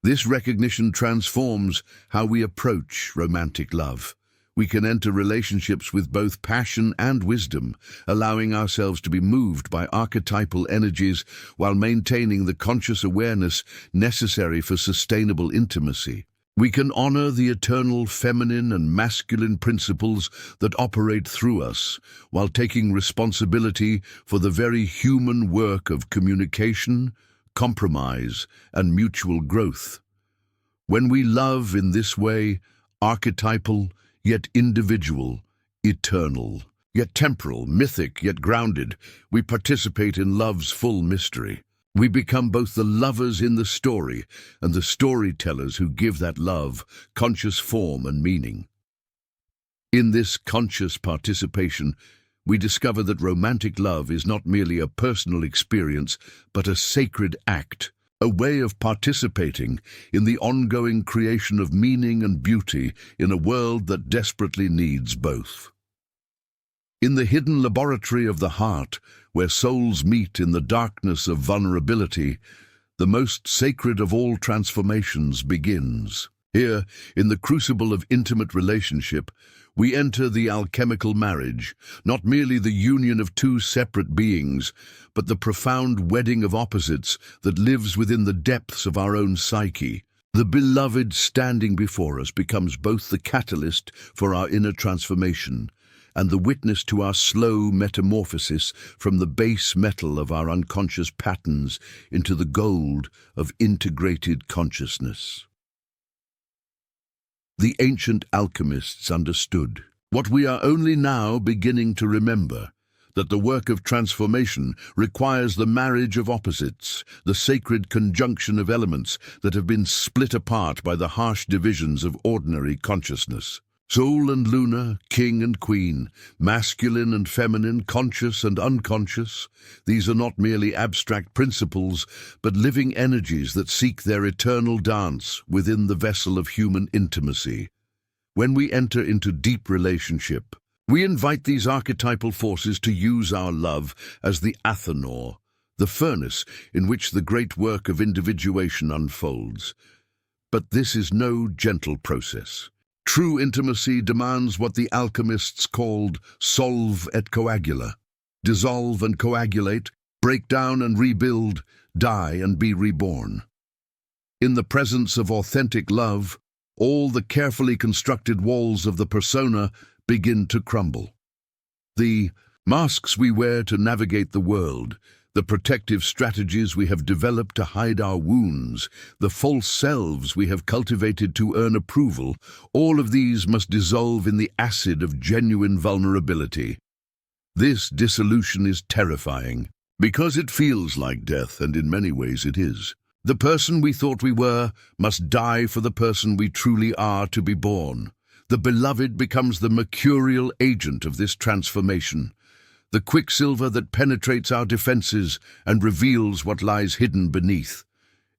This recognition transforms how we approach romantic love. We can enter relationships with both passion and wisdom, allowing ourselves to be moved by archetypal energies while maintaining the conscious awareness necessary for sustainable intimacy. We can honor the eternal feminine and masculine principles that operate through us, while taking responsibility for the very human work of communication, compromise, and mutual growth. When we love in this way, archetypal, yet individual, eternal, yet temporal, mythic, yet grounded, we participate in love's full mystery. We become both the lovers in the story and the storytellers who give that love conscious form and meaning. In this conscious participation, we discover that romantic love is not merely a personal experience, but a sacred act, a way of participating in the ongoing creation of meaning and beauty in a world that desperately needs both. In the hidden laboratory of the heart, where souls meet in the darkness of vulnerability, the most sacred of all transformations begins. Here, in the crucible of intimate relationship, we enter the alchemical marriage, not merely the union of two separate beings, but the profound wedding of opposites that lives within the depths of our own psyche. The beloved standing before us becomes both the catalyst for our inner transformation and the witness to our slow metamorphosis from the base metal of our unconscious patterns into the gold of integrated consciousness. The ancient alchemists understood what we are only now beginning to remember, that the work of transformation requires the marriage of opposites, the sacred conjunction of elements that have been split apart by the harsh divisions of ordinary consciousness. Sol and Luna, king and queen, masculine and feminine, conscious and unconscious, these are not merely abstract principles, but living energies that seek their eternal dance within the vessel of human intimacy. When we enter into deep relationship, we invite these archetypal forces to use our love as the athanor, the furnace in which the great work of individuation unfolds. But this is no gentle process. True intimacy demands what the alchemists called solve et coagula, dissolve and coagulate, break down and rebuild, die and be reborn. In the presence of authentic love, all the carefully constructed walls of the persona begin to crumble. The masks we wear to navigate the world, the protective strategies we have developed to hide our wounds, the false selves we have cultivated to earn approval, all of these must dissolve in the acid of genuine vulnerability. This dissolution is terrifying, because it feels like death, and in many ways it is. The person we thought we were must die for the person we truly are to be born. The beloved becomes the mercurial agent of this transformation, the quicksilver that penetrates our defenses and reveals what lies hidden beneath.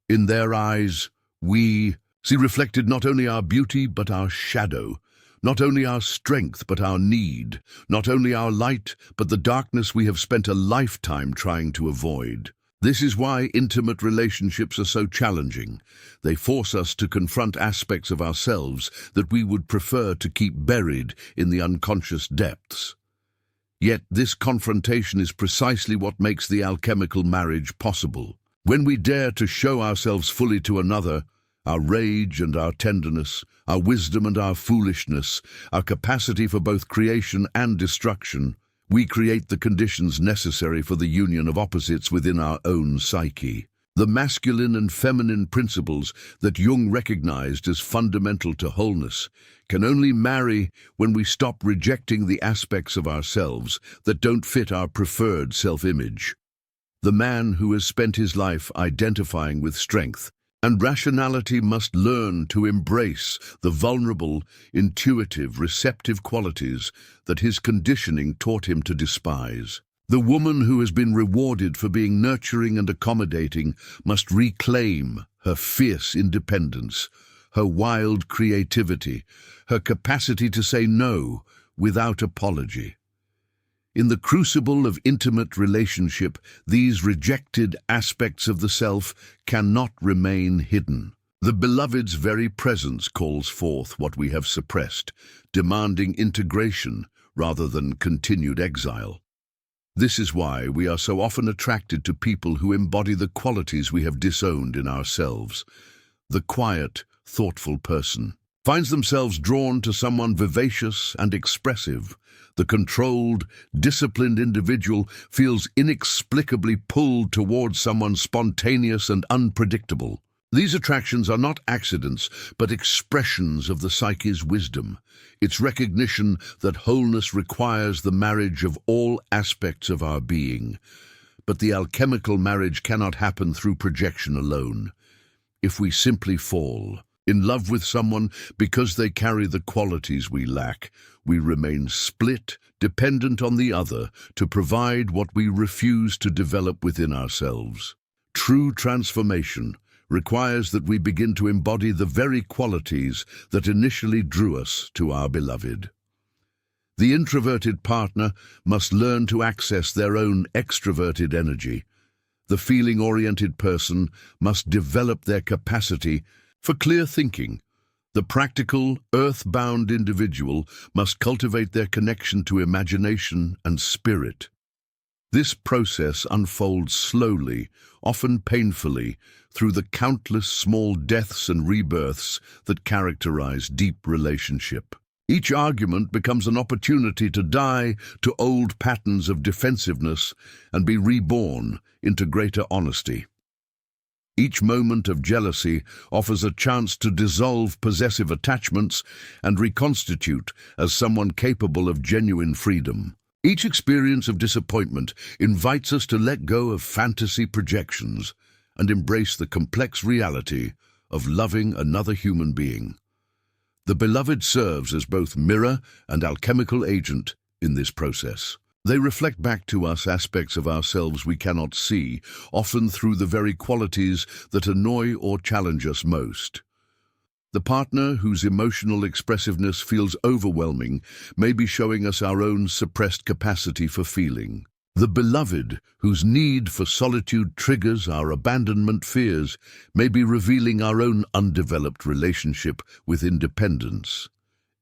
In their eyes, we see reflected not only our beauty but our shadow, not only our strength but our need, not only our light but the darkness we have spent a lifetime trying to avoid. This is why intimate relationships are so challenging. They force us to confront aspects of ourselves that we would prefer to keep buried in the unconscious depths. Yet this confrontation is precisely what makes the alchemical marriage possible. When we dare to show ourselves fully to another, our rage and our tenderness, our wisdom and our foolishness, our capacity for both creation and destruction, we create the conditions necessary for the union of opposites within our own psyche. The masculine and feminine principles that Jung recognized as fundamental to wholeness can only marry when we stop rejecting the aspects of ourselves that don't fit our preferred self-image. The man who has spent his life identifying with strength and rationality must learn to embrace the vulnerable, intuitive, receptive qualities that his conditioning taught him to despise. The woman who has been rewarded for being nurturing and accommodating must reclaim her fierce independence, her wild creativity, her capacity to say no without apology. In the crucible of intimate relationship, these rejected aspects of the self cannot remain hidden. The beloved's very presence calls forth what we have suppressed, demanding integration rather than continued exile. This is why we are so often attracted to people who embody the qualities we have disowned in ourselves. The quiet, thoughtful person finds themselves drawn to someone vivacious and expressive. The controlled, disciplined individual feels inexplicably pulled towards someone spontaneous and unpredictable. These attractions are not accidents, but expressions of the psyche's wisdom, its recognition that wholeness requires the marriage of all aspects of our being. But the alchemical marriage cannot happen through projection alone. If we simply fall in love with someone because they carry the qualities we lack, we remain split, dependent on the other to provide what we refuse to develop within ourselves. True transformation requires that we begin to embody the very qualities that initially drew us to our beloved. The introverted partner must learn to access their own extroverted energy. The feeling-oriented person must develop their capacity for clear thinking. The practical, earth-bound individual must cultivate their connection to imagination and spirit. This process unfolds slowly, often painfully, through the countless small deaths and rebirths that characterize deep relationship. Each argument becomes an opportunity to die to old patterns of defensiveness and be reborn into greater honesty. Each moment of jealousy offers a chance to dissolve possessive attachments and reconstitute as someone capable of genuine freedom. Each experience of disappointment invites us to let go of fantasy projections and embrace the complex reality of loving another human being. The beloved serves as both mirror and alchemical agent in this process. They reflect back to us aspects of ourselves we cannot see, often through the very qualities that annoy or challenge us most. The partner whose emotional expressiveness feels overwhelming may be showing us our own suppressed capacity for feeling. The beloved whose need for solitude triggers our abandonment fears may be revealing our own undeveloped relationship with independence.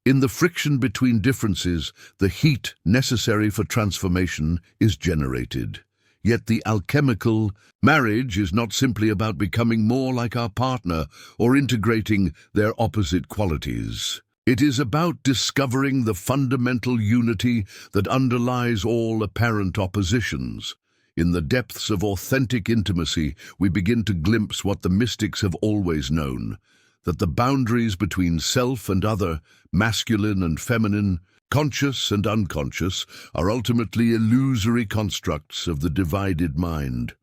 In the friction between differences, the heat necessary for transformation is generated. Yet the alchemical marriage is not simply about becoming more like our partner or integrating their opposite qualities. It is about discovering the fundamental unity that underlies all apparent oppositions. In the depths of authentic intimacy, we begin to glimpse what the mystics have always known, that the boundaries between self and other, masculine and feminine, conscious and unconscious, are ultimately illusory constructs of the divided mind.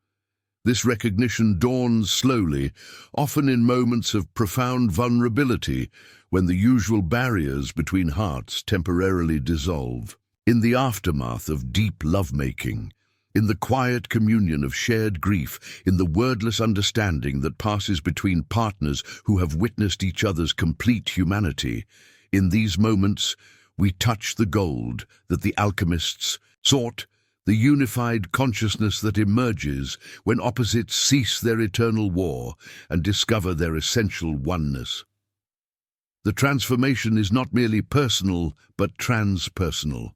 This recognition dawns slowly, often in moments of profound vulnerability, when the usual barriers between hearts temporarily dissolve. In the aftermath of deep lovemaking, in the quiet communion of shared grief, in the wordless understanding that passes between partners who have witnessed each other's complete humanity, in these moments we touch the gold that the alchemists sought, the unified consciousness that emerges when opposites cease their eternal war and discover their essential oneness. The transformation is not merely personal, but transpersonal.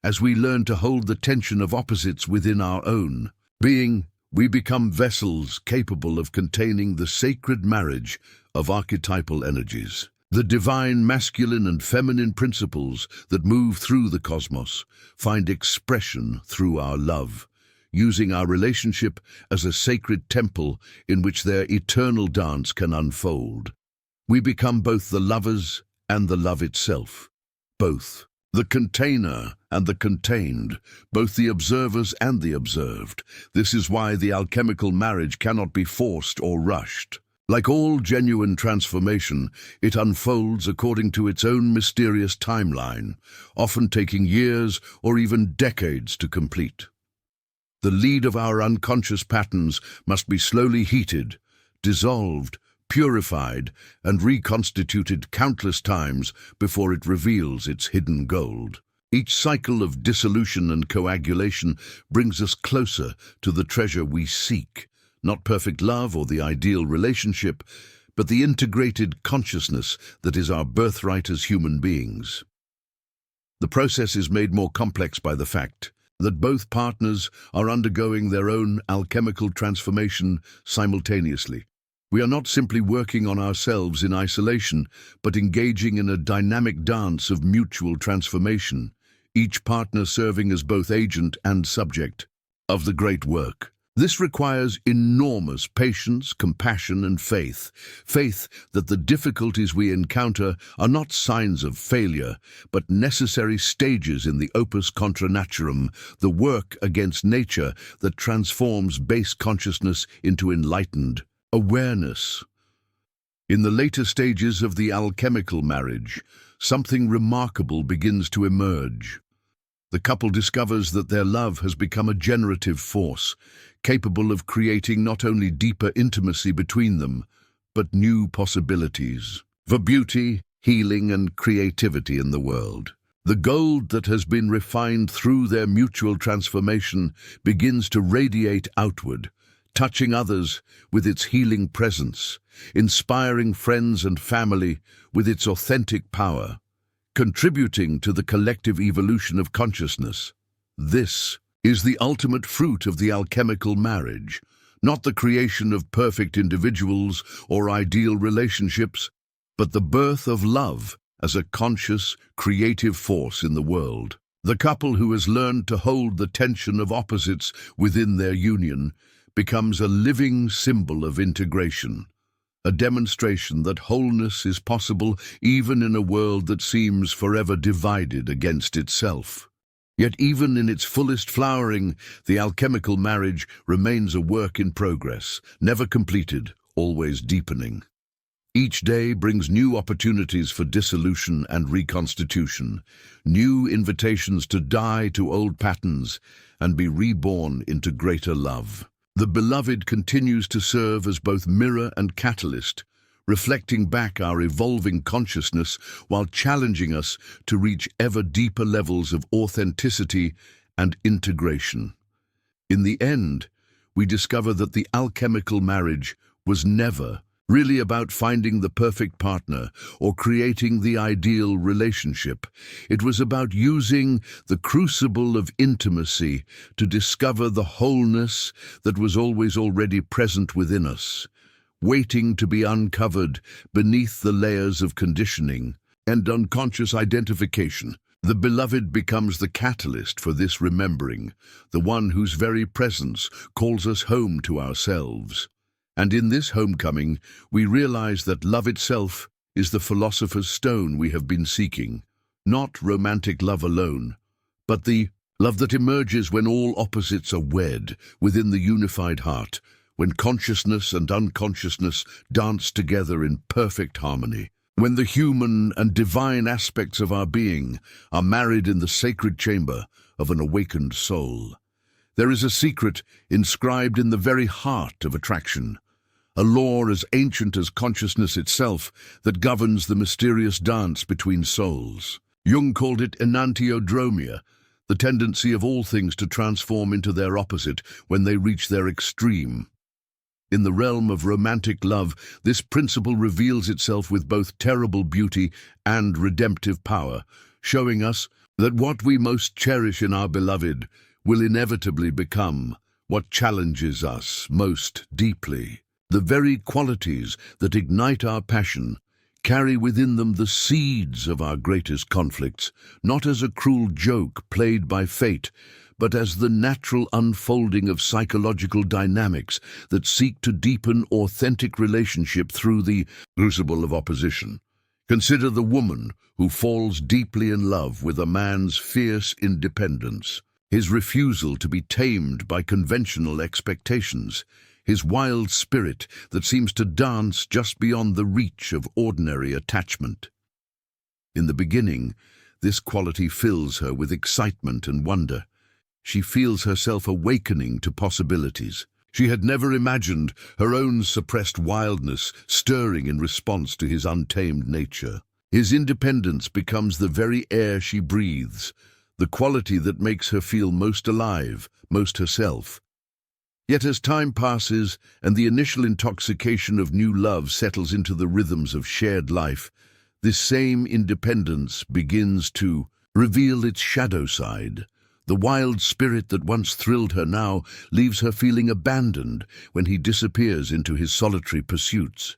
As we learn to hold the tension of opposites within our own being, we become vessels capable of containing the sacred marriage of archetypal energies. The divine masculine and feminine principles that move through the cosmos find expression through our love, using our relationship as a sacred temple in which their eternal dance can unfold. We become both the lovers and the love itself, both the container and the contained, both the observers and the observed. This is why the alchemical marriage cannot be forced or rushed. Like all genuine transformation, it unfolds according to its own mysterious timeline, often taking years or even decades to complete. The lead of our unconscious patterns must be slowly heated, dissolved, purified, and reconstituted countless times before it reveals its hidden gold. Each cycle of dissolution and coagulation brings us closer to the treasure we seek, not perfect love or the ideal relationship, but the integrated consciousness that is our birthright as human beings. The process is made more complex by the fact that both partners are undergoing their own alchemical transformation simultaneously. We are not simply working on ourselves in isolation, but engaging in a dynamic dance of mutual transformation, each partner serving as both agent and subject of the great work. This requires enormous patience, compassion, and faith. Faith that the difficulties we encounter are not signs of failure, but necessary stages in the opus contra naturam, the work against nature that transforms base consciousness into enlightened awareness. In the later stages of the alchemical marriage, something remarkable begins to emerge. The couple discovers that their love has become a generative force, capable of creating not only deeper intimacy between them, but new possibilities for beauty, healing, and creativity in the world. The gold that has been refined through their mutual transformation begins to radiate outward, touching others with its healing presence, inspiring friends and family with its authentic power, contributing to the collective evolution of consciousness. This is the ultimate fruit of the alchemical marriage, not the creation of perfect individuals or ideal relationships, but the birth of love as a conscious, creative force in the world. The couple who has learned to hold the tension of opposites within their union becomes a living symbol of integration, a demonstration that wholeness is possible even in a world that seems forever divided against itself. Yet even in its fullest flowering, the alchemical marriage remains a work in progress, never completed, always deepening. Each day brings new opportunities for dissolution and reconstitution, new invitations to die to old patterns and be reborn into greater love. The beloved continues to serve as both mirror and catalyst, reflecting back our evolving consciousness while challenging us to reach ever deeper levels of authenticity and integration. In the end, we discover that the alchemical marriage was never really about finding the perfect partner or creating the ideal relationship. It was about using the crucible of intimacy to discover the wholeness that was always already present within us, waiting to be uncovered beneath the layers of conditioning and unconscious identification. The beloved becomes the catalyst for this remembering, the one whose very presence calls us home to ourselves. And in this homecoming, we realize that love itself is the philosopher's stone we have been seeking, not romantic love alone, but the love that emerges when all opposites are wed within the unified heart, when consciousness and unconsciousness dance together in perfect harmony, when the human and divine aspects of our being are married in the sacred chamber of an awakened soul. There is a secret inscribed in the very heart of attraction, a law as ancient as consciousness itself that governs the mysterious dance between souls. Jung called it enantiodromia, the tendency of all things to transform into their opposite when they reach their extreme. In the realm of romantic love, this principle reveals itself with both terrible beauty and redemptive power, showing us that what we most cherish in our beloved will inevitably become what challenges us most deeply. The very qualities that ignite our passion carry within them the seeds of our greatest conflicts, not as a cruel joke played by fate, but as the natural unfolding of psychological dynamics that seek to deepen authentic relationship through the crucible of opposition. Consider the woman who falls deeply in love with a man's fierce independence, his refusal to be tamed by conventional expectations, his wild spirit that seems to dance just beyond the reach of ordinary attachment. In the beginning, this quality fills her with excitement and wonder. She feels herself awakening to possibilities. She had never imagined her own suppressed wildness stirring in response to his untamed nature. His independence becomes the very air she breathes, the quality that makes her feel most alive, most herself. Yet as time passes and the initial intoxication of new love settles into the rhythms of shared life, this same independence begins to reveal its shadow side. The wild spirit that once thrilled her now leaves her feeling abandoned when he disappears into his solitary pursuits.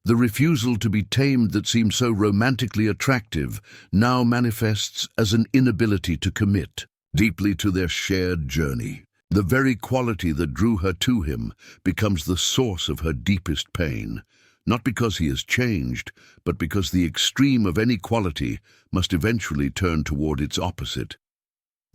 The refusal to be tamed that seemed so romantically attractive now manifests as an inability to commit deeply to their shared journey. The very quality that drew her to him becomes the source of her deepest pain, not because he has changed, but because the extreme of any quality must eventually turn toward its opposite.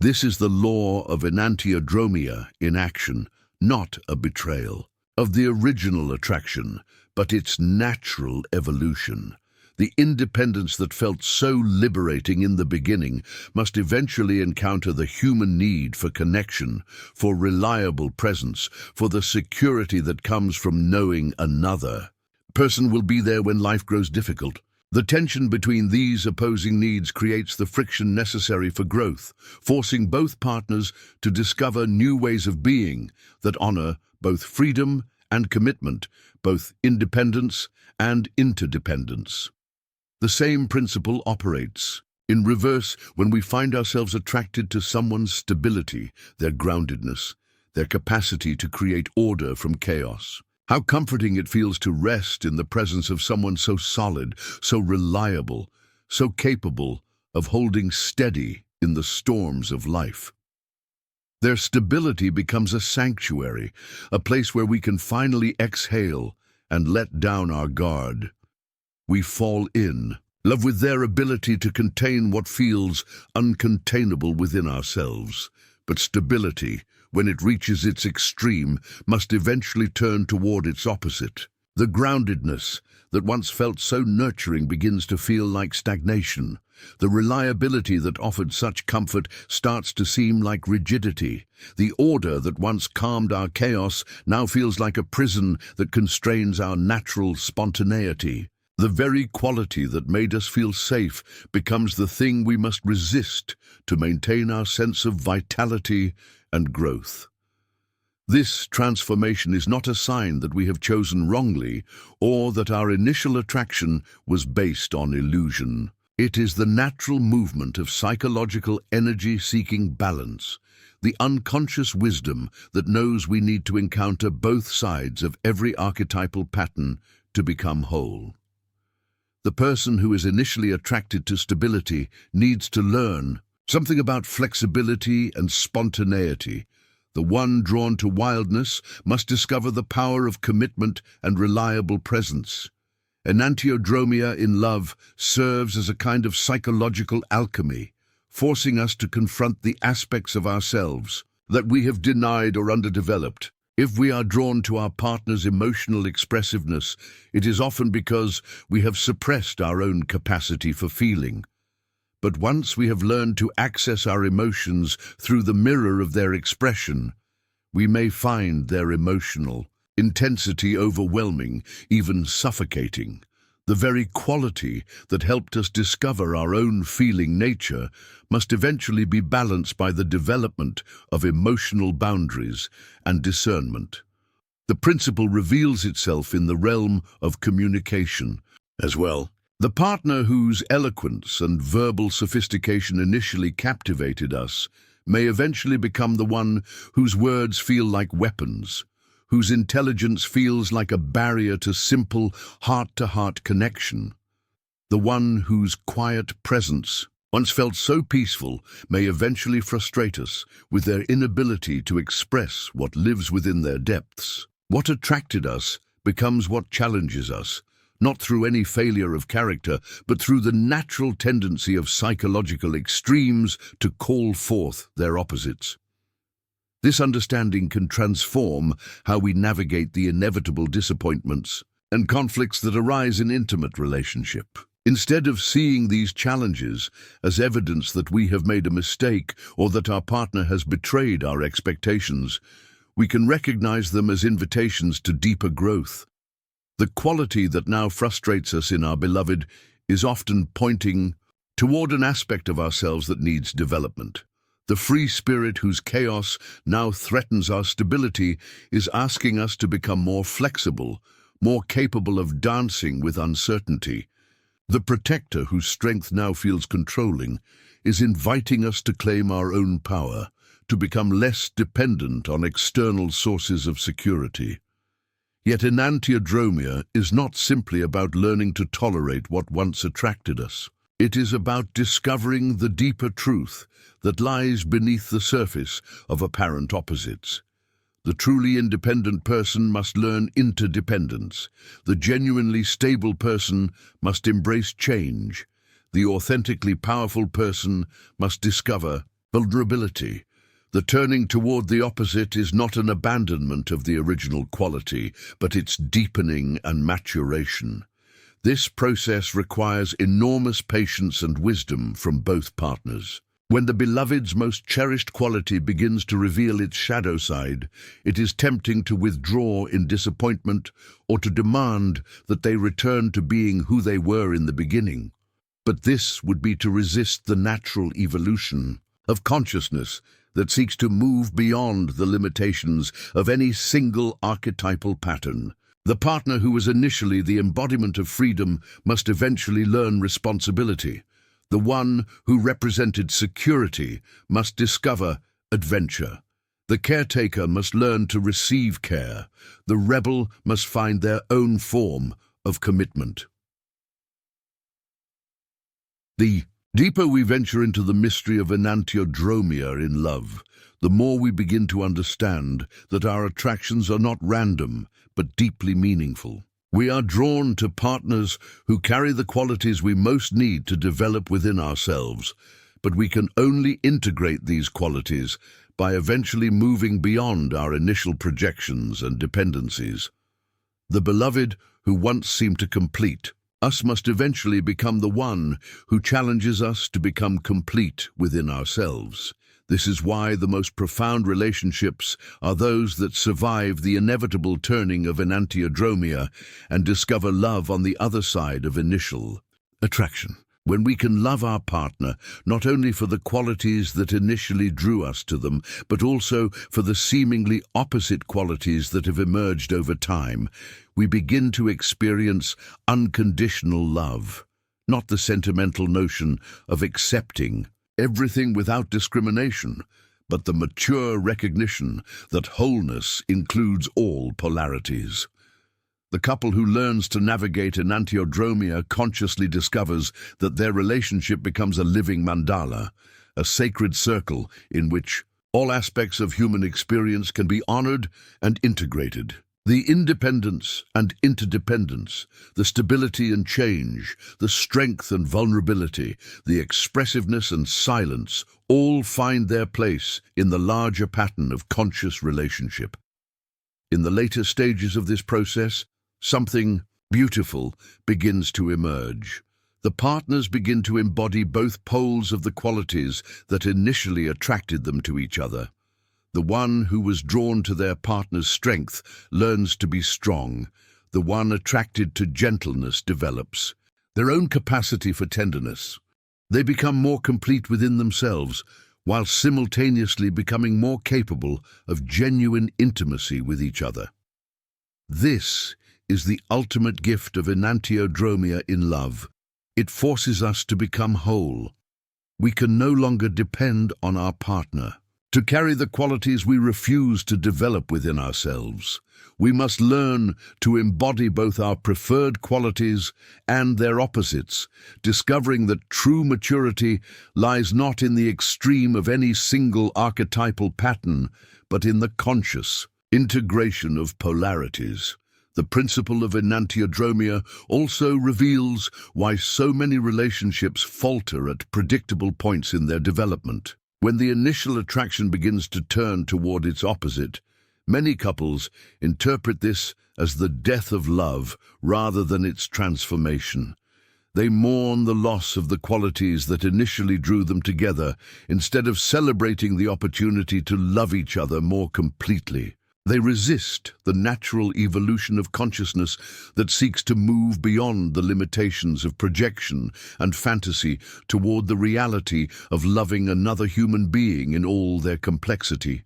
This is the law of enantiodromia in action, not a betrayal of the original attraction, but its natural evolution. The independence that felt so liberating in the beginning must eventually encounter the human need for connection, for reliable presence, for the security that comes from knowing another person will be there when life grows difficult. The tension between these opposing needs creates the friction necessary for growth, forcing both partners to discover new ways of being that honor both freedom and commitment, both independence and interdependence. The same principle operates in reverse when we find ourselves attracted to someone's stability, their groundedness, their capacity to create order from chaos. How comforting it feels to rest in the presence of someone so solid, so reliable, so capable of holding steady in the storms of life. Their stability becomes a sanctuary, a place where we can finally exhale and let down our guard. We fall in love with their ability to contain what feels uncontainable within ourselves. But stability, when it reaches its extreme, must eventually turn toward its opposite. The groundedness that once felt so nurturing begins to feel like stagnation. The reliability that offered such comfort starts to seem like rigidity. The order that once calmed our chaos now feels like a prison that constrains our natural spontaneity. The very quality that made us feel safe becomes the thing we must resist to maintain our sense of vitality and growth. This transformation is not a sign that we have chosen wrongly or that our initial attraction was based on illusion. It is the natural movement of psychological energy seeking balance, the unconscious wisdom that knows we need to encounter both sides of every archetypal pattern to become whole. The person who is initially attracted to stability needs to learn something about flexibility and spontaneity. The one drawn to wildness must discover the power of commitment and reliable presence. Enantiodromia in love serves as a kind of psychological alchemy, forcing us to confront the aspects of ourselves that we have denied or underdeveloped. If we are drawn to our partner's emotional expressiveness, it is often because we have suppressed our own capacity for feeling. But once we have learned to access our emotions through the mirror of their expression, we may find their emotional intensity overwhelming, even suffocating. The very quality that helped us discover our own feeling nature must eventually be balanced by the development of emotional boundaries and discernment. The principle reveals itself in the realm of communication as well. The partner whose eloquence and verbal sophistication initially captivated us may eventually become the one whose words feel like weapons, whose intelligence feels like a barrier to simple heart-to-heart connection. The one whose quiet presence, once felt so peaceful, may eventually frustrate us with their inability to express what lives within their depths. What attracted us becomes what challenges us, not through any failure of character, but through the natural tendency of psychological extremes to call forth their opposites. This understanding can transform how we navigate the inevitable disappointments and conflicts that arise in intimate relationship. Instead of seeing these challenges as evidence that we have made a mistake or that our partner has betrayed our expectations, we can recognize them as invitations to deeper growth. The quality that now frustrates us in our beloved is often pointing toward an aspect of ourselves that needs development. The free spirit whose chaos now threatens our stability is asking us to become more flexible, more capable of dancing with uncertainty. The protector whose strength now feels controlling is inviting us to claim our own power, to become less dependent on external sources of security. Yet enantiodromia is not simply about learning to tolerate what once attracted us. It is about discovering the deeper truth that lies beneath the surface of apparent opposites. The truly independent person must learn interdependence. The genuinely stable person must embrace change. The authentically powerful person must discover vulnerability. The turning toward the opposite is not an abandonment of the original quality, but its deepening and maturation. This process requires enormous patience and wisdom from both partners. When the beloved's most cherished quality begins to reveal its shadow side, it is tempting to withdraw in disappointment or to demand that they return to being who they were in the beginning. But this would be to resist the natural evolution of consciousness that seeks to move beyond the limitations of any single archetypal pattern. The partner who was initially the embodiment of freedom must eventually learn responsibility. The one who represented security must discover adventure. The caretaker must learn to receive care. The rebel must find their own form of commitment. The deeper we venture into the mystery of enantiodromia in love, the more we begin to understand that our attractions are not random, but deeply meaningful. We are drawn to partners who carry the qualities we most need to develop within ourselves, but we can only integrate these qualities by eventually moving beyond our initial projections and dependencies. The beloved who once seemed to complete us must eventually become the one who challenges us to become complete within ourselves. This is why the most profound relationships are those that survive the inevitable turning of enantiodromia and discover love on the other side of initial attraction. When we can love our partner not only for the qualities that initially drew us to them, but also for the seemingly opposite qualities that have emerged over time, we begin to experience unconditional love, not the sentimental notion of accepting everything without discrimination, but the mature recognition that wholeness includes all polarities. The couple who learns to navigate enantiodromia consciously discovers that their relationship becomes a living mandala, a sacred circle in which all aspects of human experience can be honored and integrated. The independence and interdependence, the stability and change, the strength and vulnerability, the expressiveness and silence, all find their place in the larger pattern of conscious relationship. In the later stages of this process, something beautiful begins to emerge. The partners begin to embody both poles of the qualities that initially attracted them to each other. The one who was drawn to their partner's strength learns to be strong. The one attracted to gentleness develops their own capacity for tenderness. They become more complete within themselves, while simultaneously becoming more capable of genuine intimacy with each other. This is the ultimate gift of enantiodromia in love. It forces us to become whole. We can no longer depend on our partner to carry the qualities we refuse to develop within ourselves. We must learn to embody both our preferred qualities and their opposites, discovering that true maturity lies not in the extreme of any single archetypal pattern, but in the conscious integration of polarities. The principle of enantiodromia also reveals why so many relationships falter at predictable points in their development. When the initial attraction begins to turn toward its opposite, many couples interpret this as the death of love rather than its transformation. They mourn the loss of the qualities that initially drew them together, instead of celebrating the opportunity to love each other more completely. They resist the natural evolution of consciousness that seeks to move beyond the limitations of projection and fantasy toward the reality of loving another human being in all their complexity.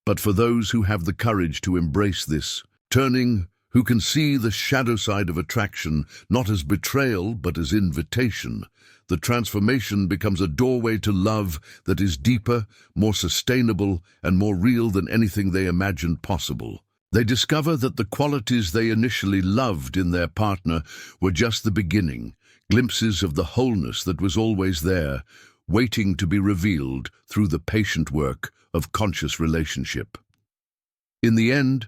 But for those who have the courage to embrace this, who can see the shadow side of attraction not as betrayal but as invitation, the transformation becomes a doorway to love that is deeper, more sustainable, and more real than anything they imagined possible. They discover that the qualities they initially loved in their partner were just the beginning, glimpses of the wholeness that was always there, waiting to be revealed through the patient work of conscious relationship. In the end,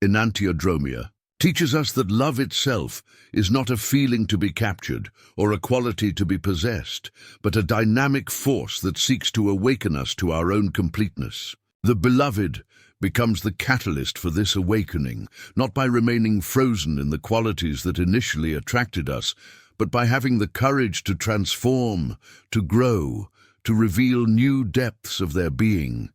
enantiodromia teaches us that love itself is not a feeling to be captured or a quality to be possessed, but a dynamic force that seeks to awaken us to our own completeness. The beloved becomes the catalyst for this awakening, not by remaining frozen in the qualities that initially attracted us, but by having the courage to transform, to grow, to reveal new depths of their being.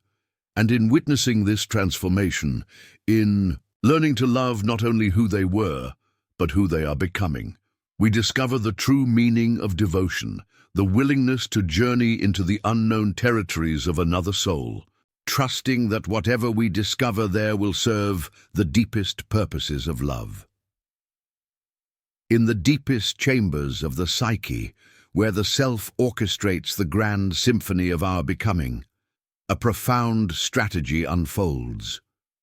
And in witnessing this transformation, in learning to love not only who they were, but who they are becoming, we discover the true meaning of devotion, the willingness to journey into the unknown territories of another soul, trusting that whatever we discover there will serve the deepest purposes of love. In the deepest chambers of the psyche, where the self orchestrates the grand symphony of our becoming, a profound strategy unfolds,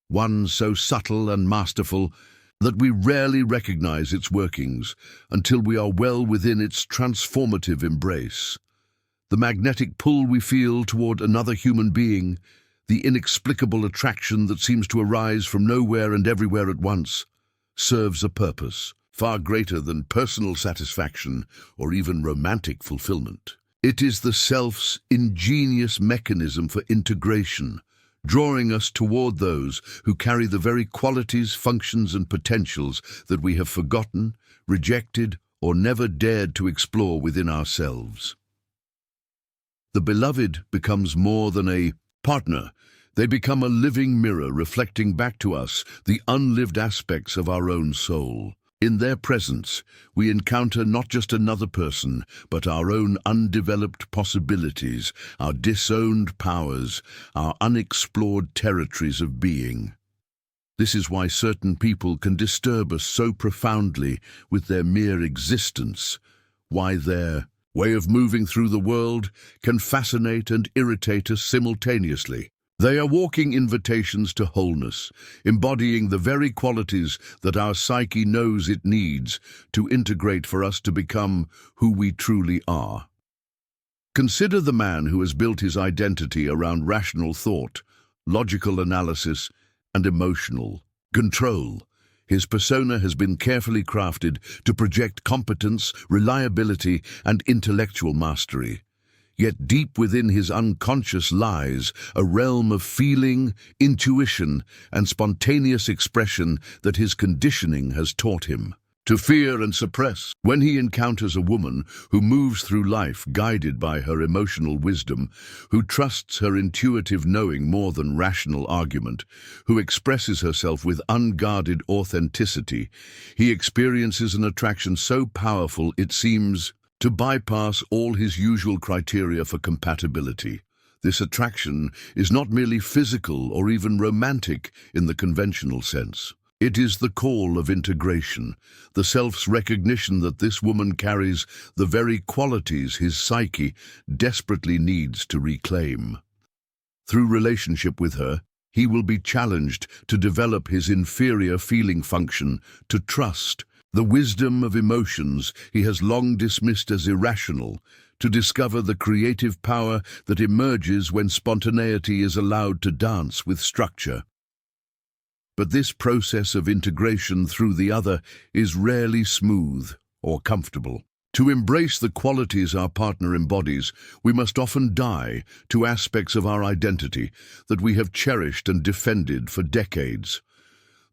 one so subtle and masterful that we rarely recognize its workings until we are well within its transformative embrace. The magnetic pull we feel toward another human being, the inexplicable attraction that seems to arise from nowhere and everywhere at once, serves a purpose far greater than personal satisfaction or even romantic fulfillment. It is the self's ingenious mechanism for integration, drawing us toward those who carry the very qualities, functions, and potentials that we have forgotten, rejected, or never dared to explore within ourselves. The beloved becomes more than a partner. They become a living mirror reflecting back to us the unlived aspects of our own soul. In their presence, we encounter not just another person, but our own undeveloped possibilities, our disowned powers, our unexplored territories of being. This is why certain people can disturb us so profoundly with their mere existence, why their way of moving through the world can fascinate and irritate us simultaneously. They are walking invitations to wholeness, embodying the very qualities that our psyche knows it needs to integrate for us to become who we truly are. Consider the man who has built his identity around rational thought, logical analysis, and emotional control. His persona has been carefully crafted to project competence, reliability, and intellectual mastery. Yet deep within his unconscious lies a realm of feeling, intuition, and spontaneous expression that his conditioning has taught him to fear and suppress. When he encounters a woman who moves through life guided by her emotional wisdom, who trusts her intuitive knowing more than rational argument, who expresses herself with unguarded authenticity, he experiences an attraction so powerful it seems to bypass all his usual criteria for compatibility. This attraction is not merely physical or even romantic in the conventional sense. It is the call of integration, the self's recognition that this woman carries the very qualities his psyche desperately needs to reclaim. Through relationship with her, he will be challenged to develop his inferior feeling function, to trust the wisdom of emotions he has long dismissed as irrational, to discover the creative power that emerges when spontaneity is allowed to dance with structure. But this process of integration through the other is rarely smooth or comfortable. To embrace the qualities our partner embodies, we must often die to aspects of our identity that we have cherished and defended for decades.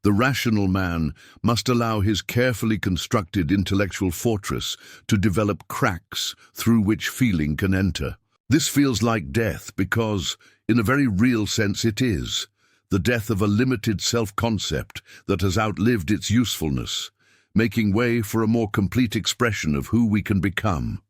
The rational man must allow his carefully constructed intellectual fortress to develop cracks through which feeling can enter. This feels like death because, in a very real sense, it is. the death of a limited self-concept that has outlived its usefulness, making way for a more complete expression of who we can become.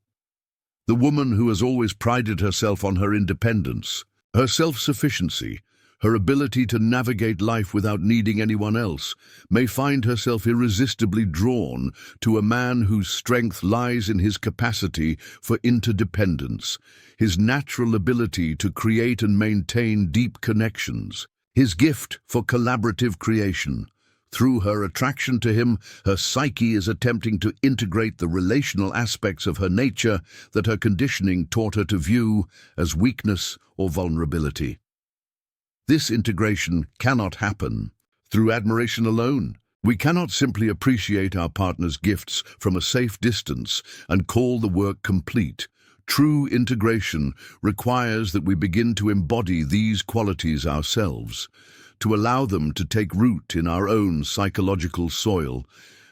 The woman who has always prided herself on her independence, her self-sufficiency, her ability to navigate life without needing anyone else, may find herself irresistibly drawn to a man whose strength lies in his capacity for interdependence, his natural ability to create and maintain deep connections, his gift for collaborative creation. Through her attraction to him, her psyche is attempting to integrate the relational aspects of her nature that her conditioning taught her to view as weakness or vulnerability. This integration cannot happen through admiration alone. We cannot simply appreciate our partner's gifts from a safe distance and call the work complete. True integration requires that we begin to embody these qualities ourselves, to allow them to take root in our own psychological soil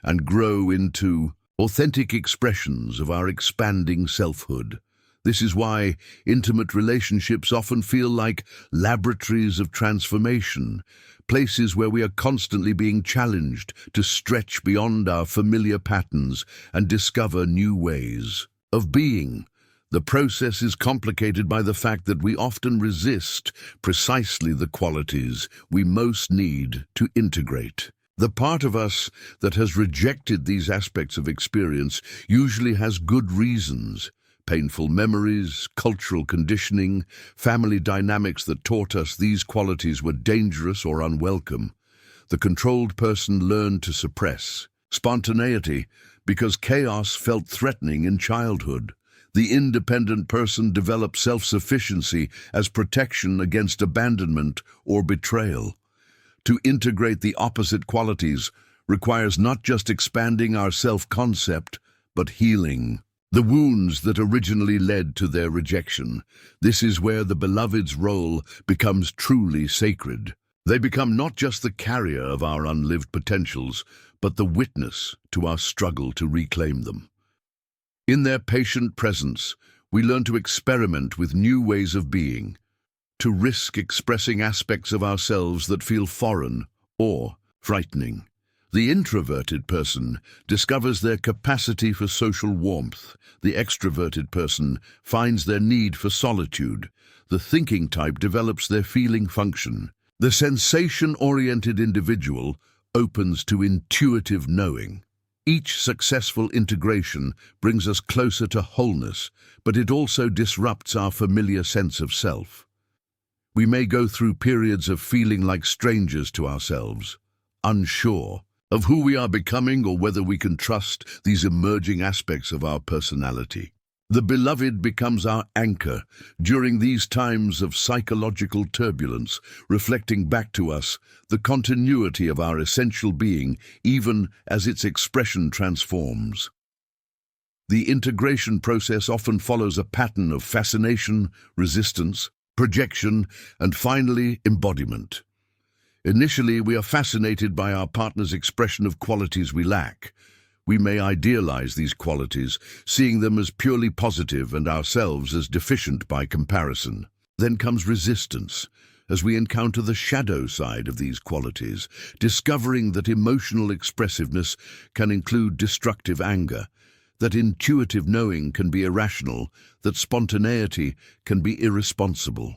and grow into authentic expressions of our expanding selfhood. This is why intimate relationships often feel like laboratories of transformation, places where we are constantly being challenged to stretch beyond our familiar patterns and discover new ways of being. The process is complicated by the fact that we often resist precisely the qualities we most need to integrate. The part of us that has rejected these aspects of experience usually has good reasons. Painful memories, cultural conditioning, family dynamics that taught us these qualities were dangerous or unwelcome. The controlled person learned to suppress spontaneity because chaos felt threatening in childhood. The independent person developed self-sufficiency as protection against abandonment or betrayal. To integrate the opposite qualities requires not just expanding our self-concept, but healing the wounds that originally led to their rejection. This is where the beloved's role becomes truly sacred. They become not just the carrier of our unlived potentials, but the witness to our struggle to reclaim them. In their patient presence, we learn to experiment with new ways of being, to risk expressing aspects of ourselves that feel foreign or frightening. The introverted person discovers their capacity for social warmth. The extroverted person finds their need for solitude. The thinking type develops their feeling function. The sensation-oriented individual opens to intuitive knowing. Each successful integration brings us closer to wholeness, but it also disrupts our familiar sense of self. We may go through periods of feeling like strangers to ourselves, unsure of who we are becoming or whether we can trust these emerging aspects of our personality. The beloved becomes our anchor during these times of psychological turbulence, reflecting back to us the continuity of our essential being, even as its expression transforms. The integration process often follows a pattern of fascination, resistance, projection, and finally, embodiment. Initially, we are fascinated by our partner's expression of qualities we lack. We may idealize these qualities, seeing them as purely positive and ourselves as deficient by comparison. Then comes resistance, as we encounter the shadow side of these qualities, discovering that emotional expressiveness can include destructive anger, that intuitive knowing can be irrational, that spontaneity can be irresponsible.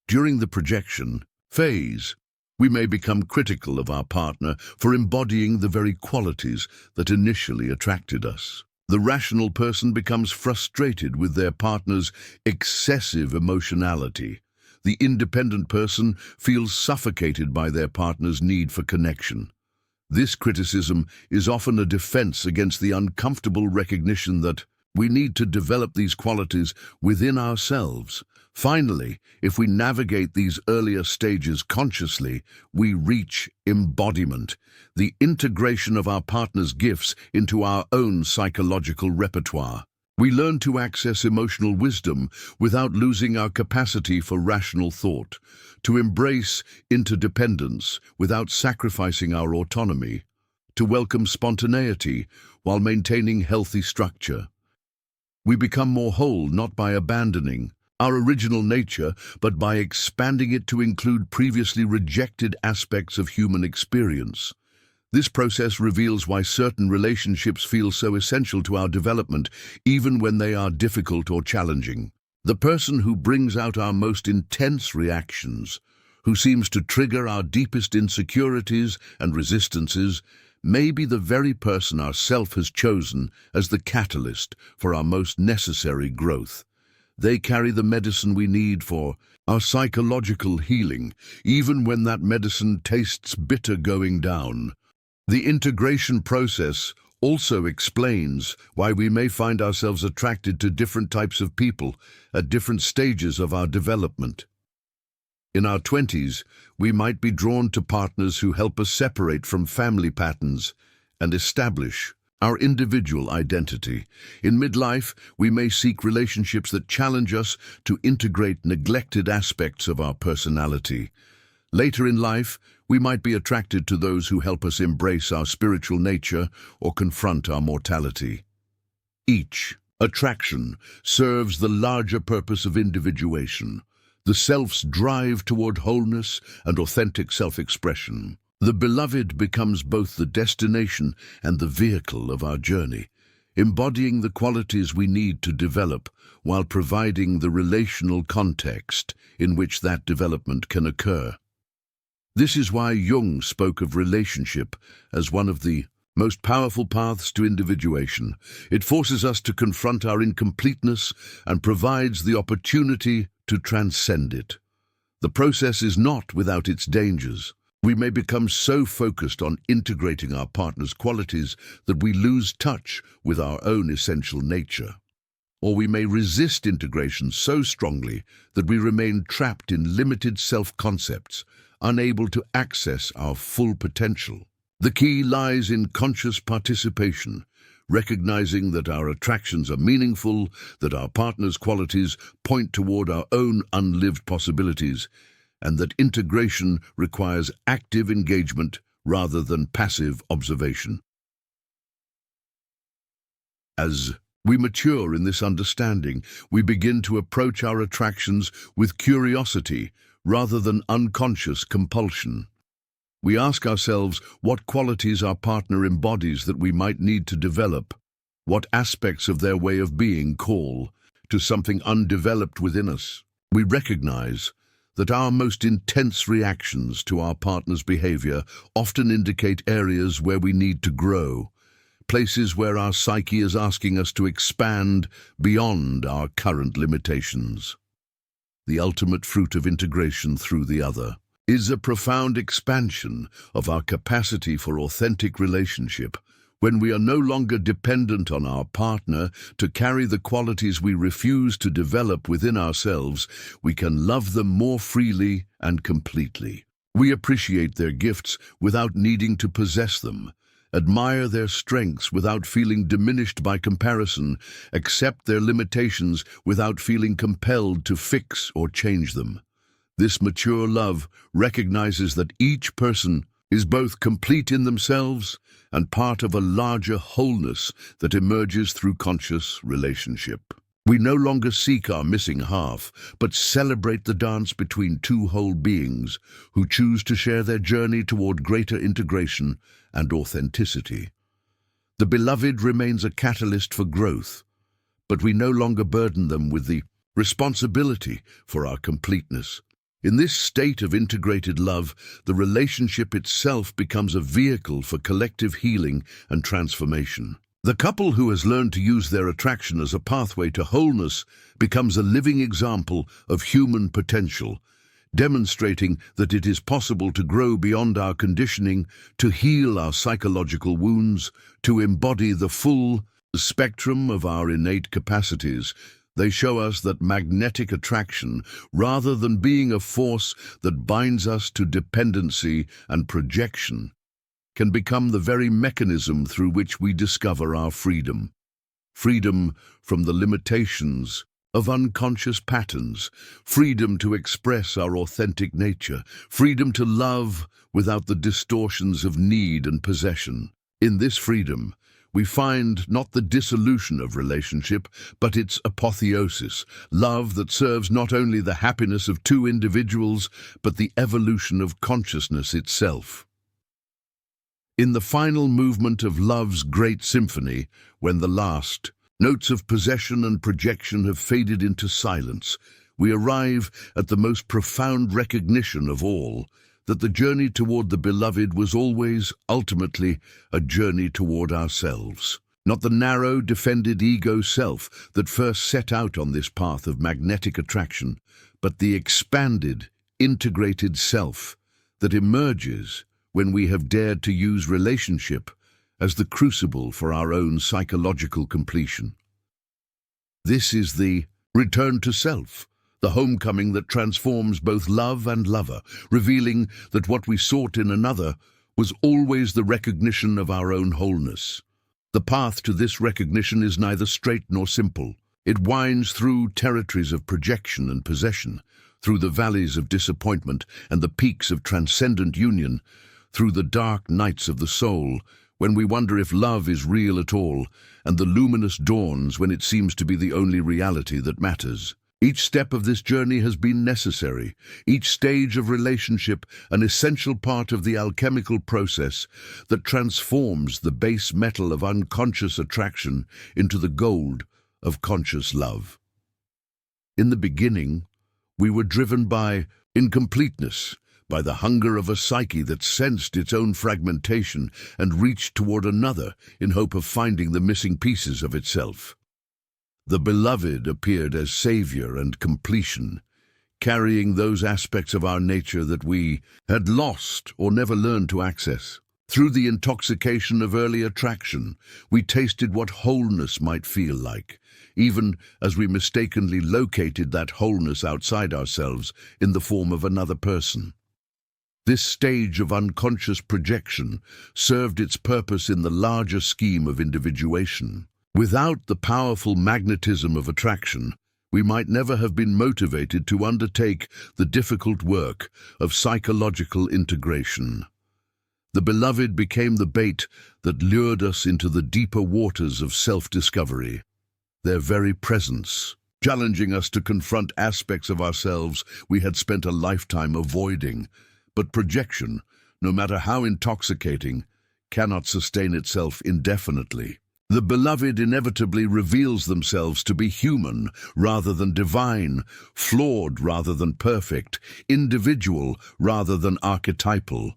During the projection phase, we may become critical of our partner for embodying the very qualities that initially attracted us. The rational person becomes frustrated with their partner's excessive emotionality. The independent person feels suffocated by their partner's need for connection. This criticism is often a defense against the uncomfortable recognition that we need to develop these qualities within ourselves. Finally, if we navigate these earlier stages consciously, we reach embodiment, the integration of our partner's gifts into our own psychological repertoire. We learn to access emotional wisdom without losing our capacity for rational thought, to embrace interdependence without sacrificing our autonomy, to welcome spontaneity while maintaining healthy structure. We become more whole not by abandoning our original nature, but by expanding it to include previously rejected aspects of human experience. This process reveals why certain relationships feel so essential to our development, even when they are difficult or challenging. The person who brings out our most intense reactions, who seems to trigger our deepest insecurities and resistances, may be the very person our self has chosen as the catalyst for our most necessary growth. They carry the medicine we need for our psychological healing, even when that medicine tastes bitter going down. The integration process also explains why we may find ourselves attracted to different types of people at different stages of our development. In our 20s, we might be drawn to partners who help us separate from family patterns and establish our individual identity. In midlife, we may seek relationships that challenge us to integrate neglected aspects of our personality. Later in life, we might be attracted to those who help us embrace our spiritual nature or confront our mortality. Each attraction serves the larger purpose of individuation, the self's drive toward wholeness and authentic self-expression. The beloved becomes both the destination and the vehicle of our journey, embodying the qualities we need to develop while providing the relational context in which that development can occur. This is why Jung spoke of relationship as one of the most powerful paths to individuation. It forces us to confront our incompleteness and provides the opportunity to transcend it. The process is not without its dangers. We may become so focused on integrating our partner's qualities that we lose touch with our own essential nature. Or we may resist integration so strongly that we remain trapped in limited self-concepts, unable to access our full potential. The key lies in conscious participation, recognizing that our attractions are meaningful, that our partner's qualities point toward our own unlived possibilities, and that integration requires active engagement rather than passive observation. As we mature in this understanding, we begin to approach our attractions with curiosity rather than unconscious compulsion. We ask ourselves what qualities our partner embodies that we might need to develop, what aspects of their way of being call to something undeveloped within us. We recognize that our most intense reactions to our partner's behavior often indicate areas where we need to grow, places where our psyche is asking us to expand beyond our current limitations. The ultimate fruit of integration through the other is a profound expansion of our capacity for authentic relationship, when we are no longer dependent on our partner to carry the qualities we refuse to develop within ourselves. We can love them more freely and completely. We appreciate their gifts without needing to possess them, admire their strengths without feeling diminished by comparison, accept their limitations without feeling compelled to fix or change them. This mature love recognizes that each person is both complete in themselves and part of a larger wholeness that emerges through conscious relationship. We no longer seek our missing half, but celebrate the dance between two whole beings who choose to share their journey toward greater integration and authenticity. The beloved remains a catalyst for growth, but we no longer burden them with the responsibility for our completeness. In this state of integrated love, the relationship itself becomes a vehicle for collective healing and transformation. The couple who has learned to use their attraction as a pathway to wholeness becomes a living example of human potential, demonstrating that it is possible to grow beyond our conditioning, to heal our psychological wounds, to embody the full spectrum of our innate capacities. They show us that magnetic attraction, rather than being a force that binds us to dependency and projection, can become the very mechanism through which we discover our freedom. Freedom from the limitations of unconscious patterns, freedom to express our authentic nature, freedom to love without the distortions of need and possession. In this freedom, we find not the dissolution of relationship, but its apotheosis, love that serves not only the happiness of two individuals, but the evolution of consciousness itself. In the final movement of love's great symphony, when the last notes of possession and projection have faded into silence, we arrive at the most profound recognition of all, that the journey toward the beloved was always, ultimately, a journey toward ourselves. Not the narrow, defended ego self that first set out on this path of magnetic attraction, but the expanded, integrated self that emerges when we have dared to use relationship as the crucible for our own psychological completion. This is the return to self, the homecoming that transforms both love and lover, revealing that what we sought in another was always the recognition of our own wholeness. The path to this recognition is neither straight nor simple. It winds through territories of projection and possession, through the valleys of disappointment and the peaks of transcendent union, through the dark nights of the soul, when we wonder if love is real at all, and the luminous dawns when it seems to be the only reality that matters. Each step of this journey has been necessary, each stage of relationship an essential part of the alchemical process that transforms the base metal of unconscious attraction into the gold of conscious love. In the beginning, we were driven by incompleteness, by the hunger of a psyche that sensed its own fragmentation and reached toward another in hope of finding the missing pieces of itself. The beloved appeared as savior and completion, carrying those aspects of our nature that we had lost or never learned to access. Through the intoxication of early attraction, we tasted what wholeness might feel like, even as we mistakenly located that wholeness outside ourselves in the form of another person. This stage of unconscious projection served its purpose in the larger scheme of individuation. Without the powerful magnetism of attraction, we might never have been motivated to undertake the difficult work of psychological integration. The beloved became the bait that lured us into the deeper waters of self-discovery. Their very presence, challenging us to confront aspects of ourselves we had spent a lifetime avoiding. But projection, no matter how intoxicating, cannot sustain itself indefinitely. The beloved inevitably reveals themselves to be human rather than divine, flawed rather than perfect, individual rather than archetypal.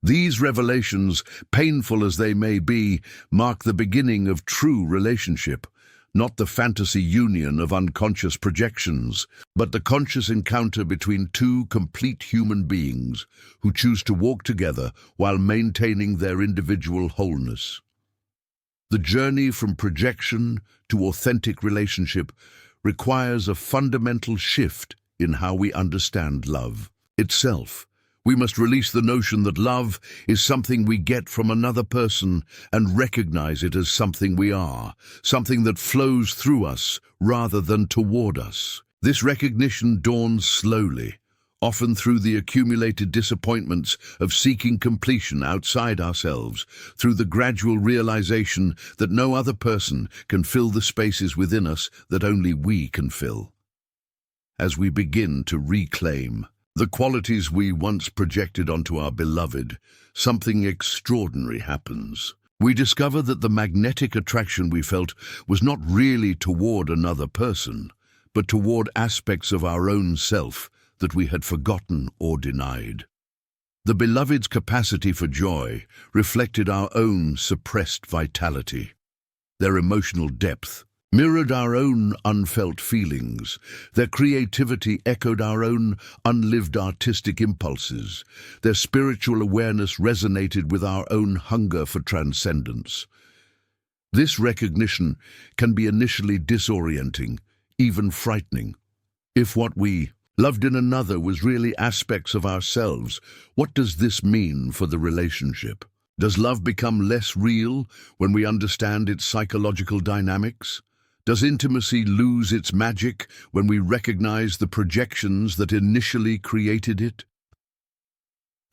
These revelations, painful as they may be, mark the beginning of true relationship, not the fantasy union of unconscious projections, but the conscious encounter between two complete human beings who choose to walk together while maintaining their individual wholeness. The journey from projection to authentic relationship requires a fundamental shift in how we understand love itself. We must release the notion that love is something we get from another person and recognize it as something we are, something that flows through us rather than toward us. This recognition dawns slowly, often through the accumulated disappointments of seeking completion outside ourselves, through the gradual realization that no other person can fill the spaces within us that only we can fill. As we begin to reclaim the qualities we once projected onto our beloved, something extraordinary happens. We discover that the magnetic attraction we felt was not really toward another person, but toward aspects of our own self that we had forgotten or denied. The beloved's capacity for joy reflected our own suppressed vitality. Their emotional depth mirrored our own unfelt feelings. Their creativity echoed our own unlived artistic impulses. Their spiritual awareness resonated with our own hunger for transcendence. This recognition can be initially disorienting, even frightening. If what we loved in another was really aspects of ourselves, what does this mean for the relationship? Does love become less real when we understand its psychological dynamics? Does intimacy lose its magic when we recognize the projections that initially created it?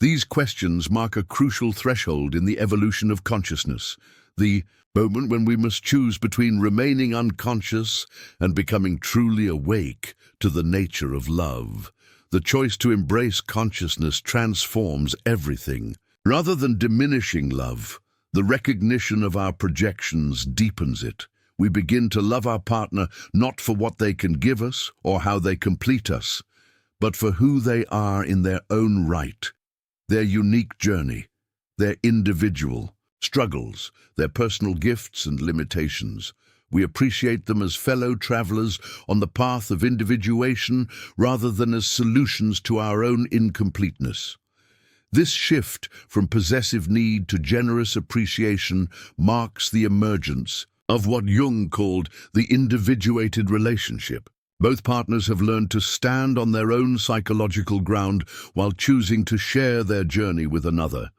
These questions mark a crucial threshold in the evolution of consciousness, the moment when we must choose between remaining unconscious and becoming truly awake to the nature of love. The choice to embrace consciousness transforms everything. Rather than diminishing love, the recognition of our projections deepens it. We begin to love our partner not for what they can give us or how they complete us, but for who they are in their own right, their unique journey, their individual struggles, their personal gifts and limitations. We appreciate them as fellow travelers on the path of individuation rather than as solutions to our own incompleteness. This shift from possessive need to generous appreciation marks the emergence of what Jung called the individuated relationship. Both partners have learned to stand on their own psychological ground while choosing to share their journey with another.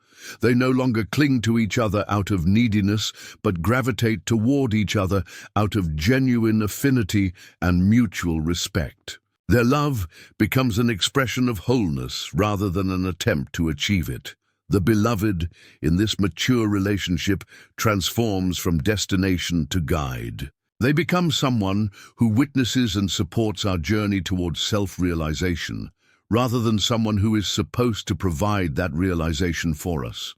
They no longer cling to each other out of neediness, but gravitate toward each other out of genuine affinity and mutual respect. Their love becomes an expression of wholeness rather than an attempt to achieve it. The beloved, in this mature relationship, transforms from destination to guide. They become someone who witnesses and supports our journey towards self-realization, rather than someone who is supposed to provide that realization for us.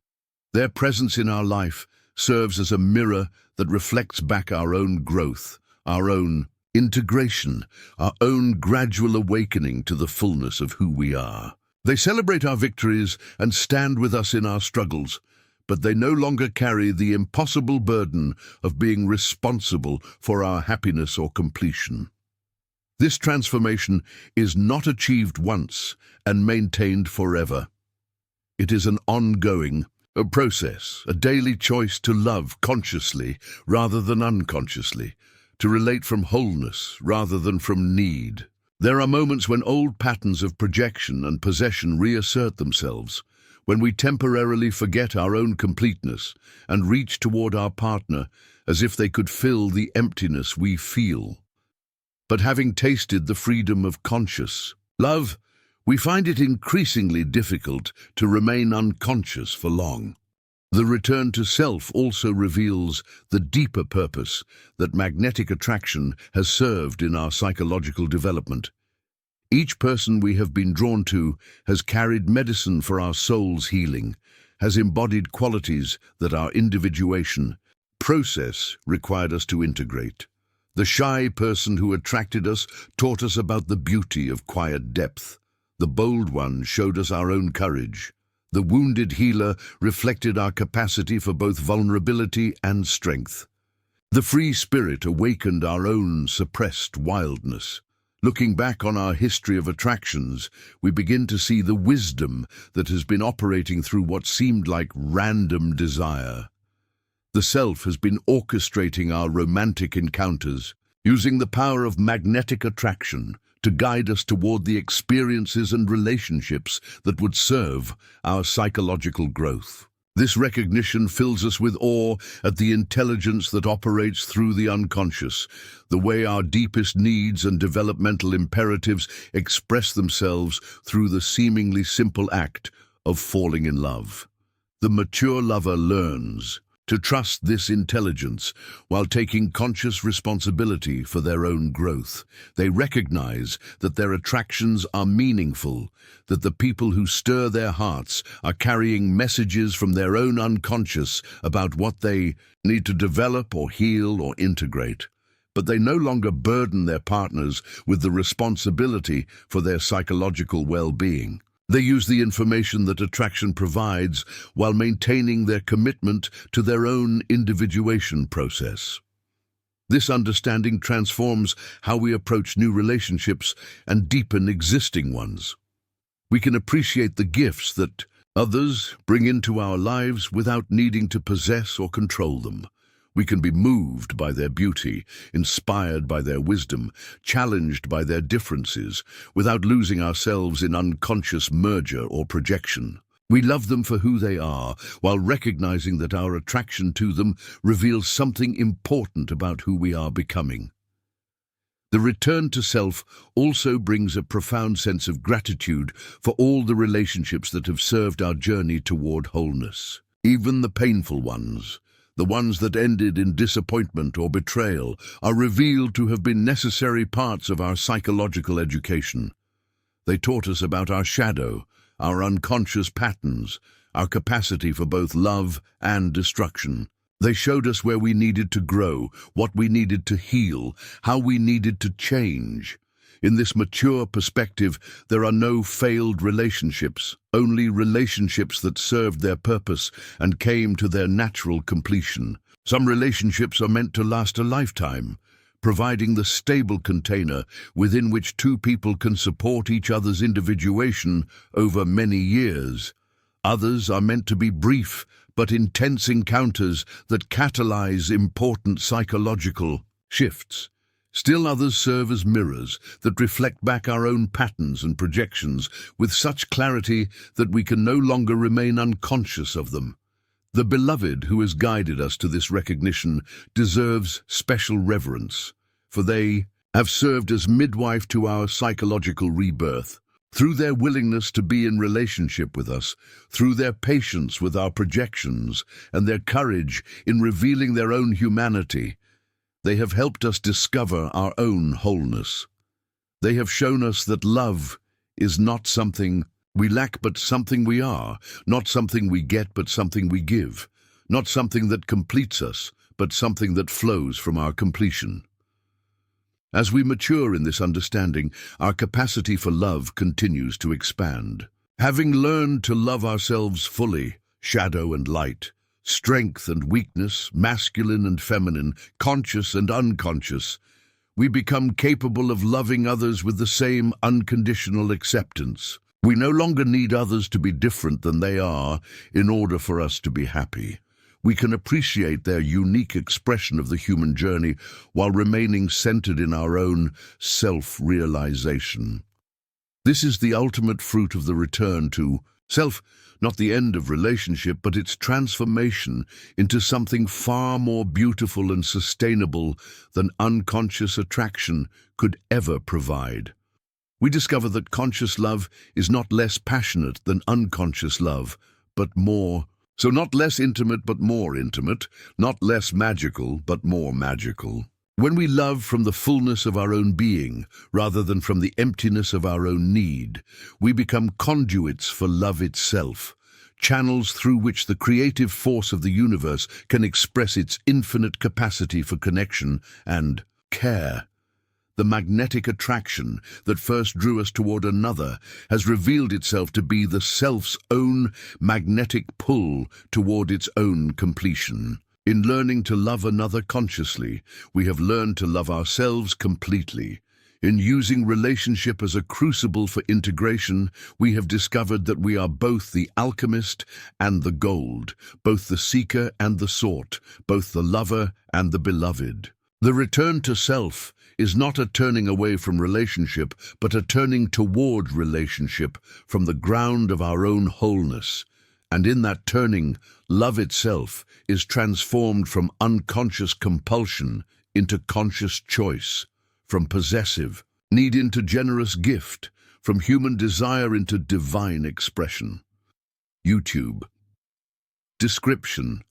Their presence in our life serves as a mirror that reflects back our own growth, our own integration, our own gradual awakening to the fullness of who we are. They celebrate our victories and stand with us in our struggles, but they no longer carry the impossible burden of being responsible for our happiness or completion. This transformation is not achieved once and maintained forever. It is an ongoing process, a daily choice to love consciously rather than unconsciously, to relate from wholeness rather than from need. There are moments when old patterns of projection and possession reassert themselves, when we temporarily forget our own completeness and reach toward our partner as if they could fill the emptiness we feel. But having tasted the freedom of conscious love, we find it increasingly difficult to remain unconscious for long. The return to self also reveals the deeper purpose that magnetic attraction has served in our psychological development. Each person we have been drawn to has carried medicine for our soul's healing, has embodied qualities that our individuation process required us to integrate. The shy person who attracted us taught us about the beauty of quiet depth. The bold one showed us our own courage. The wounded healer reflected our capacity for both vulnerability and strength. The free spirit awakened our own suppressed wildness. Looking back on our history of attractions, we begin to see the wisdom that has been operating through what seemed like random desire. The self has been orchestrating our romantic encounters, using the power of magnetic attraction to guide us toward the experiences and relationships that would serve our psychological growth. This recognition fills us with awe at the intelligence that operates through the unconscious, the way our deepest needs and developmental imperatives express themselves through the seemingly simple act of falling in love. The mature lover learns to trust this intelligence while taking conscious responsibility for their own growth. They recognize that their attractions are meaningful, that the people who stir their hearts are carrying messages from their own unconscious about what they need to develop or heal or integrate. But they no longer burden their partners with the responsibility for their psychological well-being. They use the information that attraction provides while maintaining their commitment to their own individuation process. This understanding transforms how we approach new relationships and deepen existing ones. We can appreciate the gifts that others bring into our lives without needing to possess or control them. We can be moved by their beauty, inspired by their wisdom, challenged by their differences, without losing ourselves in unconscious merger or projection. We love them for who they are, while recognizing that our attraction to them reveals something important about who we are becoming. The return to self also brings a profound sense of gratitude for all the relationships that have served our journey toward wholeness. Even the painful ones, The ones that ended in disappointment or betrayal are revealed to have been necessary parts of our psychological education. They taught us about our shadow, our unconscious patterns, our capacity for both love and destruction. They showed us where we needed to grow, what we needed to heal, how we needed to change. In this mature perspective, there are no failed relationships, only relationships that served their purpose and came to their natural completion. Some relationships are meant to last a lifetime, providing the stable container within which two people can support each other's individuation over many years. Others are meant to be brief but intense encounters that catalyze important psychological shifts. Still others serve as mirrors that reflect back our own patterns and projections with such clarity that we can no longer remain unconscious of them. The beloved who has guided us to this recognition deserves special reverence, for they have served as midwife to our psychological rebirth. Through their willingness to be in relationship with us, through their patience with our projections, and their courage in revealing their own humanity, they have helped us discover our own wholeness. They have shown us that love is not something we lack but something we are, not something we get but something we give, not something that completes us but something that flows from our completion. As we mature in this understanding, our capacity for love continues to expand. Having learned to love ourselves fully, shadow and light, strength and weakness, masculine and feminine, conscious and unconscious, we become capable of loving others with the same unconditional acceptance. We no longer need others to be different than they are in order for us to be happy. We can appreciate their unique expression of the human journey while remaining centered in our own self-realization. This is the ultimate fruit of the return to self, not the end of relationship, but its transformation into something far more beautiful and sustainable than unconscious attraction could ever provide. We discover that conscious love is not less passionate than unconscious love, but more. So not less intimate but more intimate, not less magical but more magical. When we love from the fullness of our own being, rather than from the emptiness of our own need, we become conduits for love itself, channels through which the creative force of the universe can express its infinite capacity for connection and care. The magnetic attraction that first drew us toward another has revealed itself to be the self's own magnetic pull toward its own completion. In learning to love another consciously, we have learned to love ourselves completely. In using relationship as a crucible for integration, we have discovered that we are both the alchemist and the gold, both the seeker and the sought, both the lover and the beloved. The return to self is not a turning away from relationship, but a turning toward relationship from the ground of our own wholeness. And in that turning, love itself is transformed from unconscious compulsion into conscious choice, from possessive need into generous gift, from human desire into divine expression. YouTube. Description.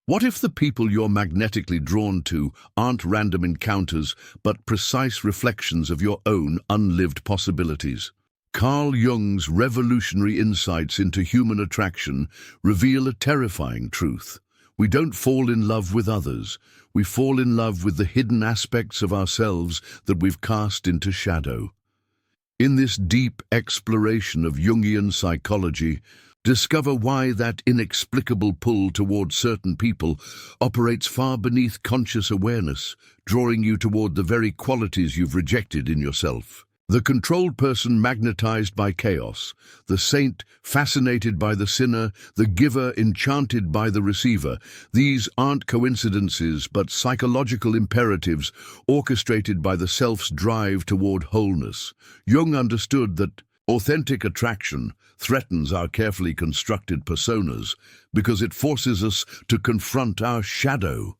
What if the people you're magnetically drawn to aren't random encounters, but precise reflections of your own unlived possibilities? Carl Jung's revolutionary insights into human attraction reveal a terrifying truth. We don't fall in love with others. We fall in love with the hidden aspects of ourselves that we've cast into shadow. In this deep exploration of Jungian psychology, discover why that inexplicable pull toward certain people operates far beneath conscious awareness, drawing you toward the very qualities you've rejected in yourself. The controlled person magnetized by chaos, the saint fascinated by the sinner, the giver enchanted by the receiver. These aren't coincidences but psychological imperatives orchestrated by the self's drive toward wholeness. Jung understood that authentic attraction threatens our carefully constructed personas because it forces us to confront our shadow,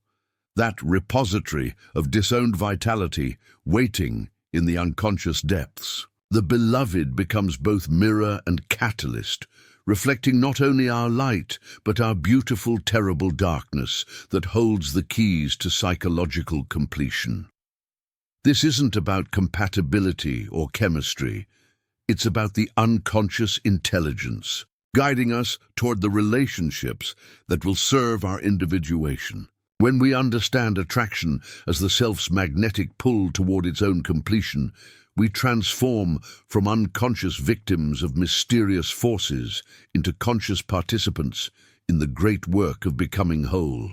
that repository of disowned vitality waiting in the unconscious depths. The beloved becomes both mirror and catalyst, reflecting not only our light, but our beautiful, terrible darkness that holds the keys to psychological completion. This isn't about compatibility or chemistry. It's about the unconscious intelligence, guiding us toward the relationships that will serve our individuation. When we understand attraction as the self's magnetic pull toward its own completion, we transform from unconscious victims of mysterious forces into conscious participants in the great work of becoming whole.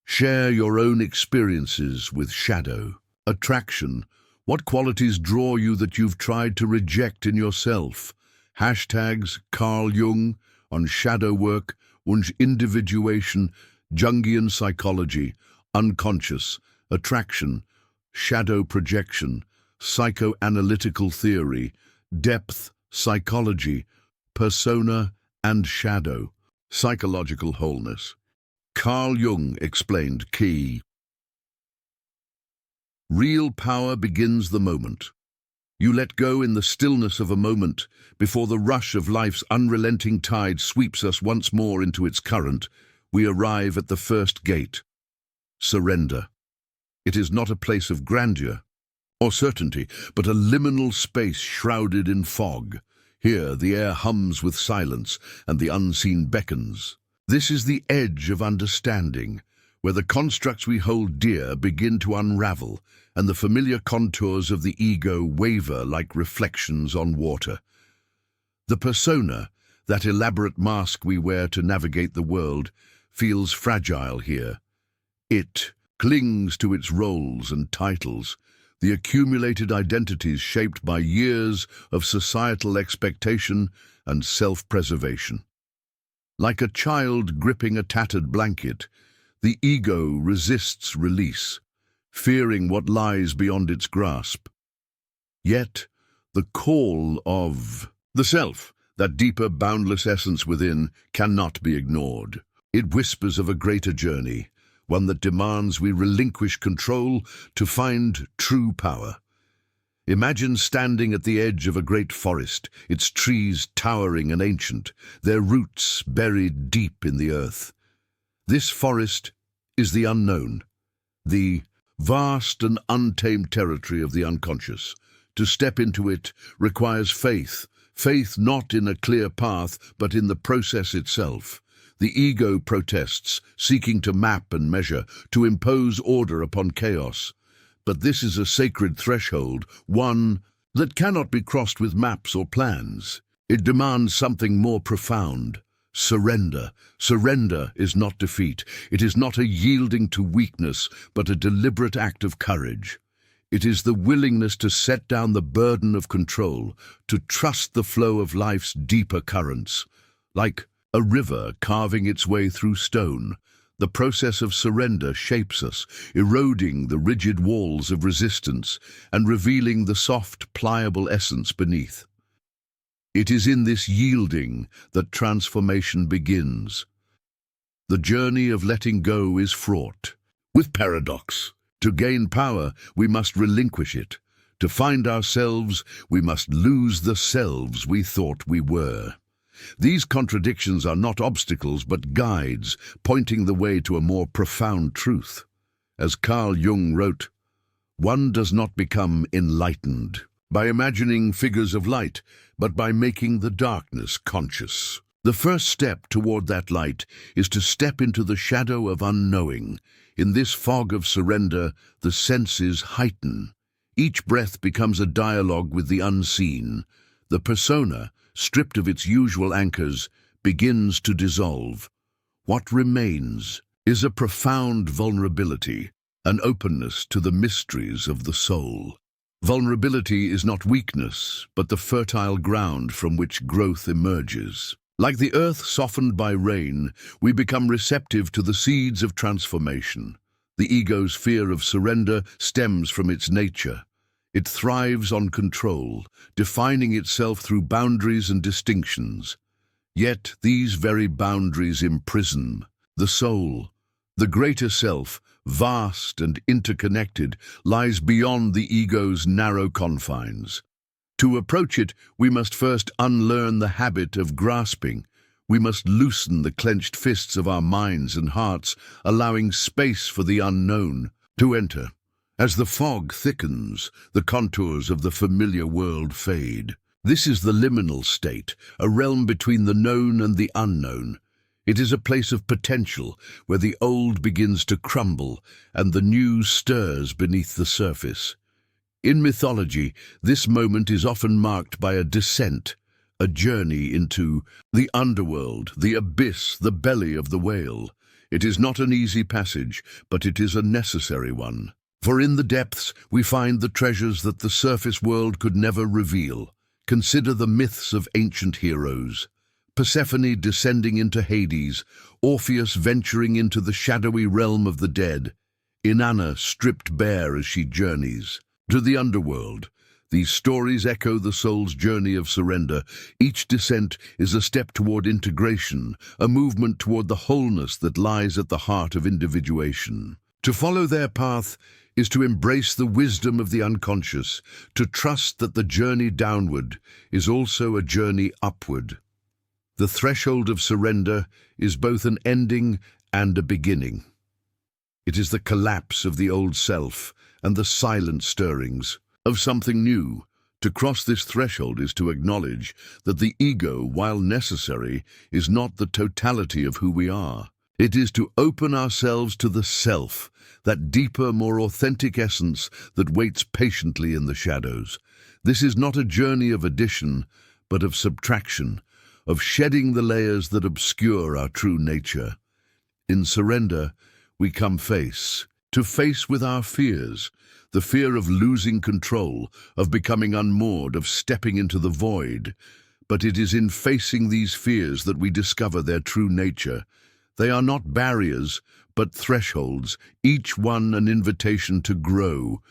Share your own experiences with shadow. Attraction. What qualities draw you that you've tried to reject in yourself? Hashtags Carl Jung on shadow work und Individuation, Jungian psychology, unconscious, attraction, shadow projection, psychoanalytical theory, depth, psychology, persona and shadow, psychological wholeness. Carl Jung explained key. Real power begins the moment. You let go in the stillness of a moment before the rush of life's unrelenting tide sweeps us once more into its current. We arrive at the first gate. Surrender. It is not a place of grandeur or certainty, but a liminal space shrouded in fog. Here the air hums with silence and the unseen beckons. This is the edge of understanding, where the constructs we hold dear begin to unravel and the familiar contours of the ego waver like reflections on water. The persona, that elaborate mask we wear to navigate the world, feels fragile here. It clings to its roles and titles, the accumulated identities shaped by years of societal expectation and self-preservation. Like a child gripping a tattered blanket, the ego resists release, fearing what lies beyond its grasp. Yet, the call of the self, that deeper, boundless essence within, cannot be ignored. It whispers of a greater journey, one that demands we relinquish control to find true power. Imagine standing at the edge of a great forest, its trees towering and ancient, their roots buried deep in the earth. This forest is the unknown, the vast and untamed territory of the unconscious. To step into it requires faith, faith not in a clear path, but in the process itself. The ego protests, seeking to map and measure, to impose order upon chaos. But this is a sacred threshold, one that cannot be crossed with maps or plans. It demands something more profound. Surrender. Surrender is not defeat. It is not a yielding to weakness, but a deliberate act of courage. It is the willingness to set down the burden of control, to trust the flow of life's deeper currents. Like a river carving its way through stone, the process of surrender shapes us, eroding the rigid walls of resistance and revealing the soft, pliable essence beneath. It is in this yielding that transformation begins. The journey of letting go is fraught with paradox. To gain power, we must relinquish it. To find ourselves, we must lose the selves we thought we were. These contradictions are not obstacles but guides, pointing the way to a more profound truth. As Carl Jung wrote, "One does not become enlightened by imagining figures of light, but by making the darkness conscious." The first step toward that light is to step into the shadow of unknowing. In this fog of surrender, the senses heighten. Each breath becomes a dialogue with the unseen. The persona, stripped of its usual anchors, begins to dissolve. What remains is a profound vulnerability, an openness to the mysteries of the soul. Vulnerability is not weakness, but the fertile ground from which growth emerges. Like the earth softened by rain, we become receptive to the seeds of transformation. The ego's fear of surrender stems from its nature. It thrives on control, defining itself through boundaries and distinctions. Yet these very boundaries imprison the soul. The greater self, vast and interconnected, lies beyond the ego's narrow confines. To approach it, we must first unlearn the habit of grasping. We must loosen the clenched fists of our minds and hearts, allowing space for the unknown to enter. As the fog thickens, the contours of the familiar world fade. This is the liminal state, a realm between the known and the unknown. It is a place of potential, where the old begins to crumble and the new stirs beneath the surface. In mythology, this moment is often marked by a descent, a journey into the underworld, the abyss, the belly of the whale. It is not an easy passage, but it is a necessary one. For in the depths, we find the treasures that the surface world could never reveal. Consider the myths of ancient heroes. Persephone descending into Hades, Orpheus venturing into the shadowy realm of the dead, Inanna stripped bare as she journeys to the underworld. These stories echo the soul's journey of surrender. Each descent is a step toward integration, a movement toward the wholeness that lies at the heart of individuation. To follow their path is to embrace the wisdom of the unconscious, to trust that the journey downward is also a journey upward. The threshold of surrender is both an ending and a beginning. It is the collapse of the old self and the silent stirrings of something new. To cross this threshold is to acknowledge that the ego, while necessary, is not the totality of who we are. It is to open ourselves to the self, that deeper, more authentic essence that waits patiently in the shadows. This is not a journey of addition, but of subtraction, of shedding the layers that obscure our true nature. In surrender, we come face to face with our fears, the fear of losing control, of becoming unmoored, of stepping into the void. But it is in facing these fears that we discover their true nature. They are not barriers, but thresholds, each one an invitation to grow.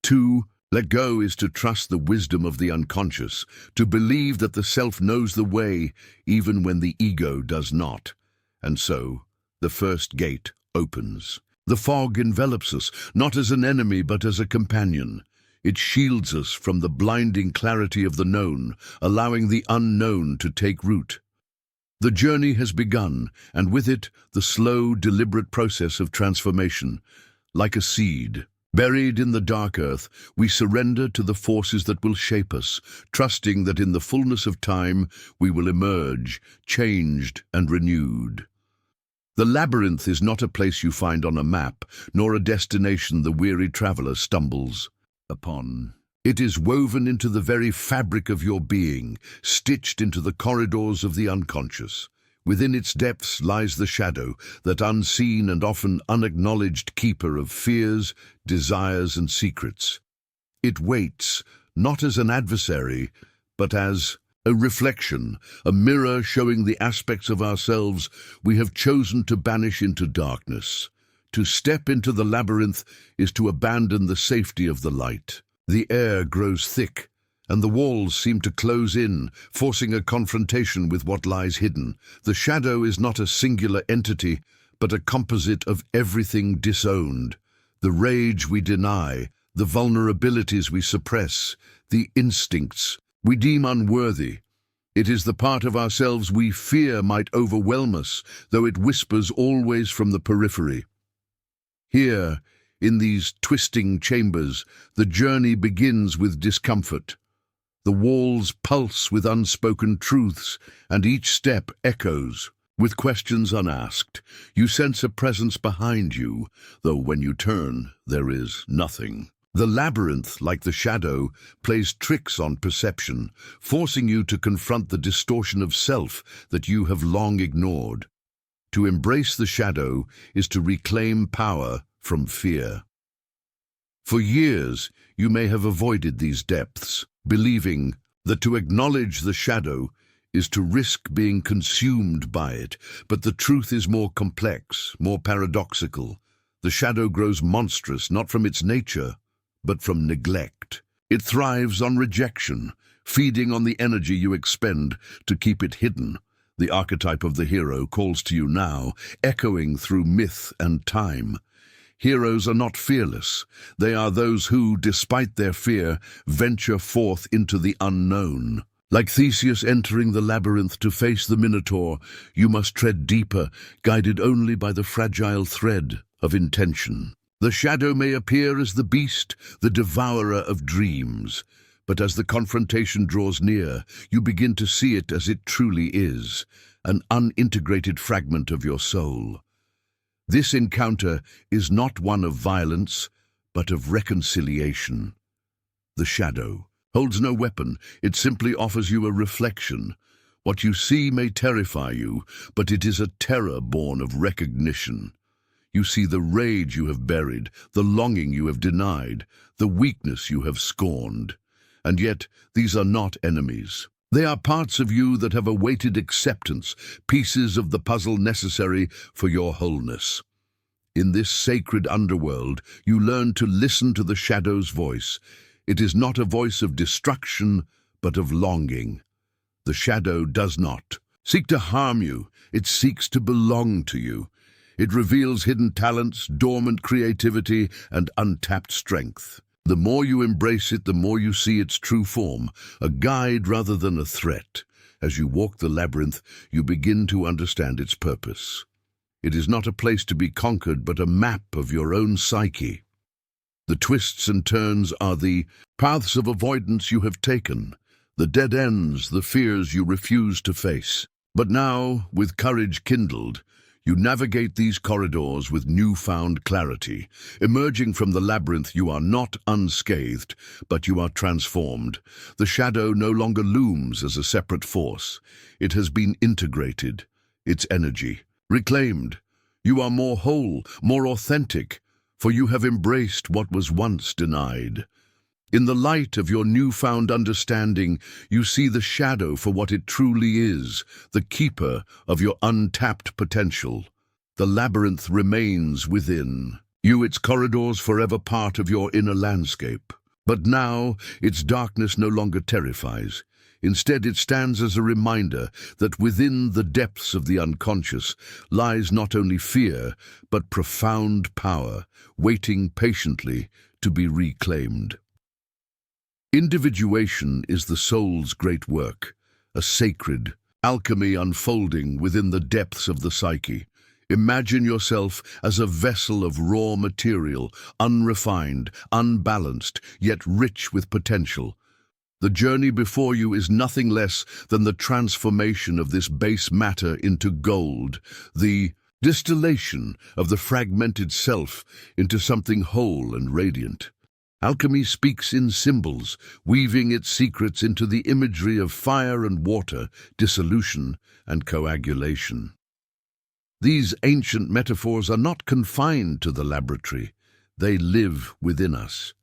To let go is to trust the wisdom of the unconscious, to believe that the self knows the way, even when the ego does not. And so, the first gate opens. The fog envelops us, not as an enemy, but as a companion. It shields us from the blinding clarity of the known, allowing the unknown to take root. The journey has begun, and with it, the slow, deliberate process of transformation. Like a seed, buried in the dark earth, we surrender to the forces that will shape us, trusting that in the fullness of time, we will emerge, changed and renewed. The labyrinth is not a place you find on a map, nor a destination the weary traveler stumbles upon. It is woven into the very fabric of your being, stitched into the corridors of the unconscious. Within its depths lies the shadow, that unseen and often unacknowledged keeper of fears, desires, and secrets. It waits, not as an adversary, but as a reflection, a mirror showing the aspects of ourselves we have chosen to banish into darkness. To step into the labyrinth is to abandon the safety of the light. The air grows thick, and the walls seem to close in, forcing a confrontation with what lies hidden. The shadow is not a singular entity, but a composite of everything disowned. The rage we deny, the vulnerabilities we suppress, the instincts we deem unworthy. It is the part of ourselves we fear might overwhelm us, though it whispers always from the periphery. Here, in these twisting chambers, the journey begins with discomfort. The walls pulse with unspoken truths, and each step echoes with questions unasked. You sense a presence behind you, though when you turn, there is nothing. The labyrinth, like the shadow, plays tricks on perception, forcing you to confront the distortion of self that you have long ignored. To embrace the shadow is to reclaim power from fear. For years, you may have avoided these depths, believing that to acknowledge the shadow is to risk being consumed by it. But the truth is more complex, more paradoxical. The shadow grows monstrous not from its nature, but from neglect. It thrives on rejection, feeding on the energy you expend to keep it hidden. The archetype of the hero calls to you now, echoing through myth and time. Heroes are not fearless. They are those who, despite their fear, venture forth into the unknown. Like Theseus entering the labyrinth to face the Minotaur, you must tread deeper, guided only by the fragile thread of intention. The shadow may appear as the beast, the devourer of dreams, but as the confrontation draws near, you begin to see it as it truly is, an unintegrated fragment of your soul. This encounter is not one of violence, but of reconciliation. The shadow holds no weapon, it simply offers you a reflection. What you see may terrify you, but it is a terror born of recognition. You see the rage you have buried, the longing you have denied, the weakness you have scorned. And yet, these are not enemies. They are parts of you that have awaited acceptance, pieces of the puzzle necessary for your wholeness. In this sacred underworld, you learn to listen to the shadow's voice. It is not a voice of destruction, but of longing. The shadow does not seek to harm you, it seeks to belong to you. It reveals hidden talents, dormant creativity, and untapped strength. The more you embrace it, the more you see its true form, a guide rather than a threat. As you walk the labyrinth, you begin to understand its purpose. It is not a place to be conquered, but a map of your own psyche. The twists and turns are the paths of avoidance you have taken, the dead ends, the fears you refuse to face. But now, with courage kindled, you navigate these corridors with newfound clarity. Emerging from the labyrinth, you are not unscathed, but you are transformed. The shadow no longer looms as a separate force. It has been integrated, its energy reclaimed. You are more whole, more authentic, for you have embraced what was once denied. In the light of your newfound understanding, you see the shadow for what it truly is, the keeper of your untapped potential. The labyrinth remains within you, its corridors forever part of your inner landscape. But now, its darkness no longer terrifies. Instead, it stands as a reminder that within the depths of the unconscious lies not only fear, but profound power, waiting patiently to be reclaimed. Individuation is the soul's great work, a sacred alchemy unfolding within the depths of the psyche. Imagine yourself as a vessel of raw material, unrefined, unbalanced, yet rich with potential. The journey before you is nothing less than the transformation of this base matter into gold, the distillation of the fragmented self into something whole and radiant. Alchemy speaks in symbols, weaving its secrets into the imagery of fire and water, dissolution and coagulation. These ancient metaphors are not confined to the laboratory. They live within us.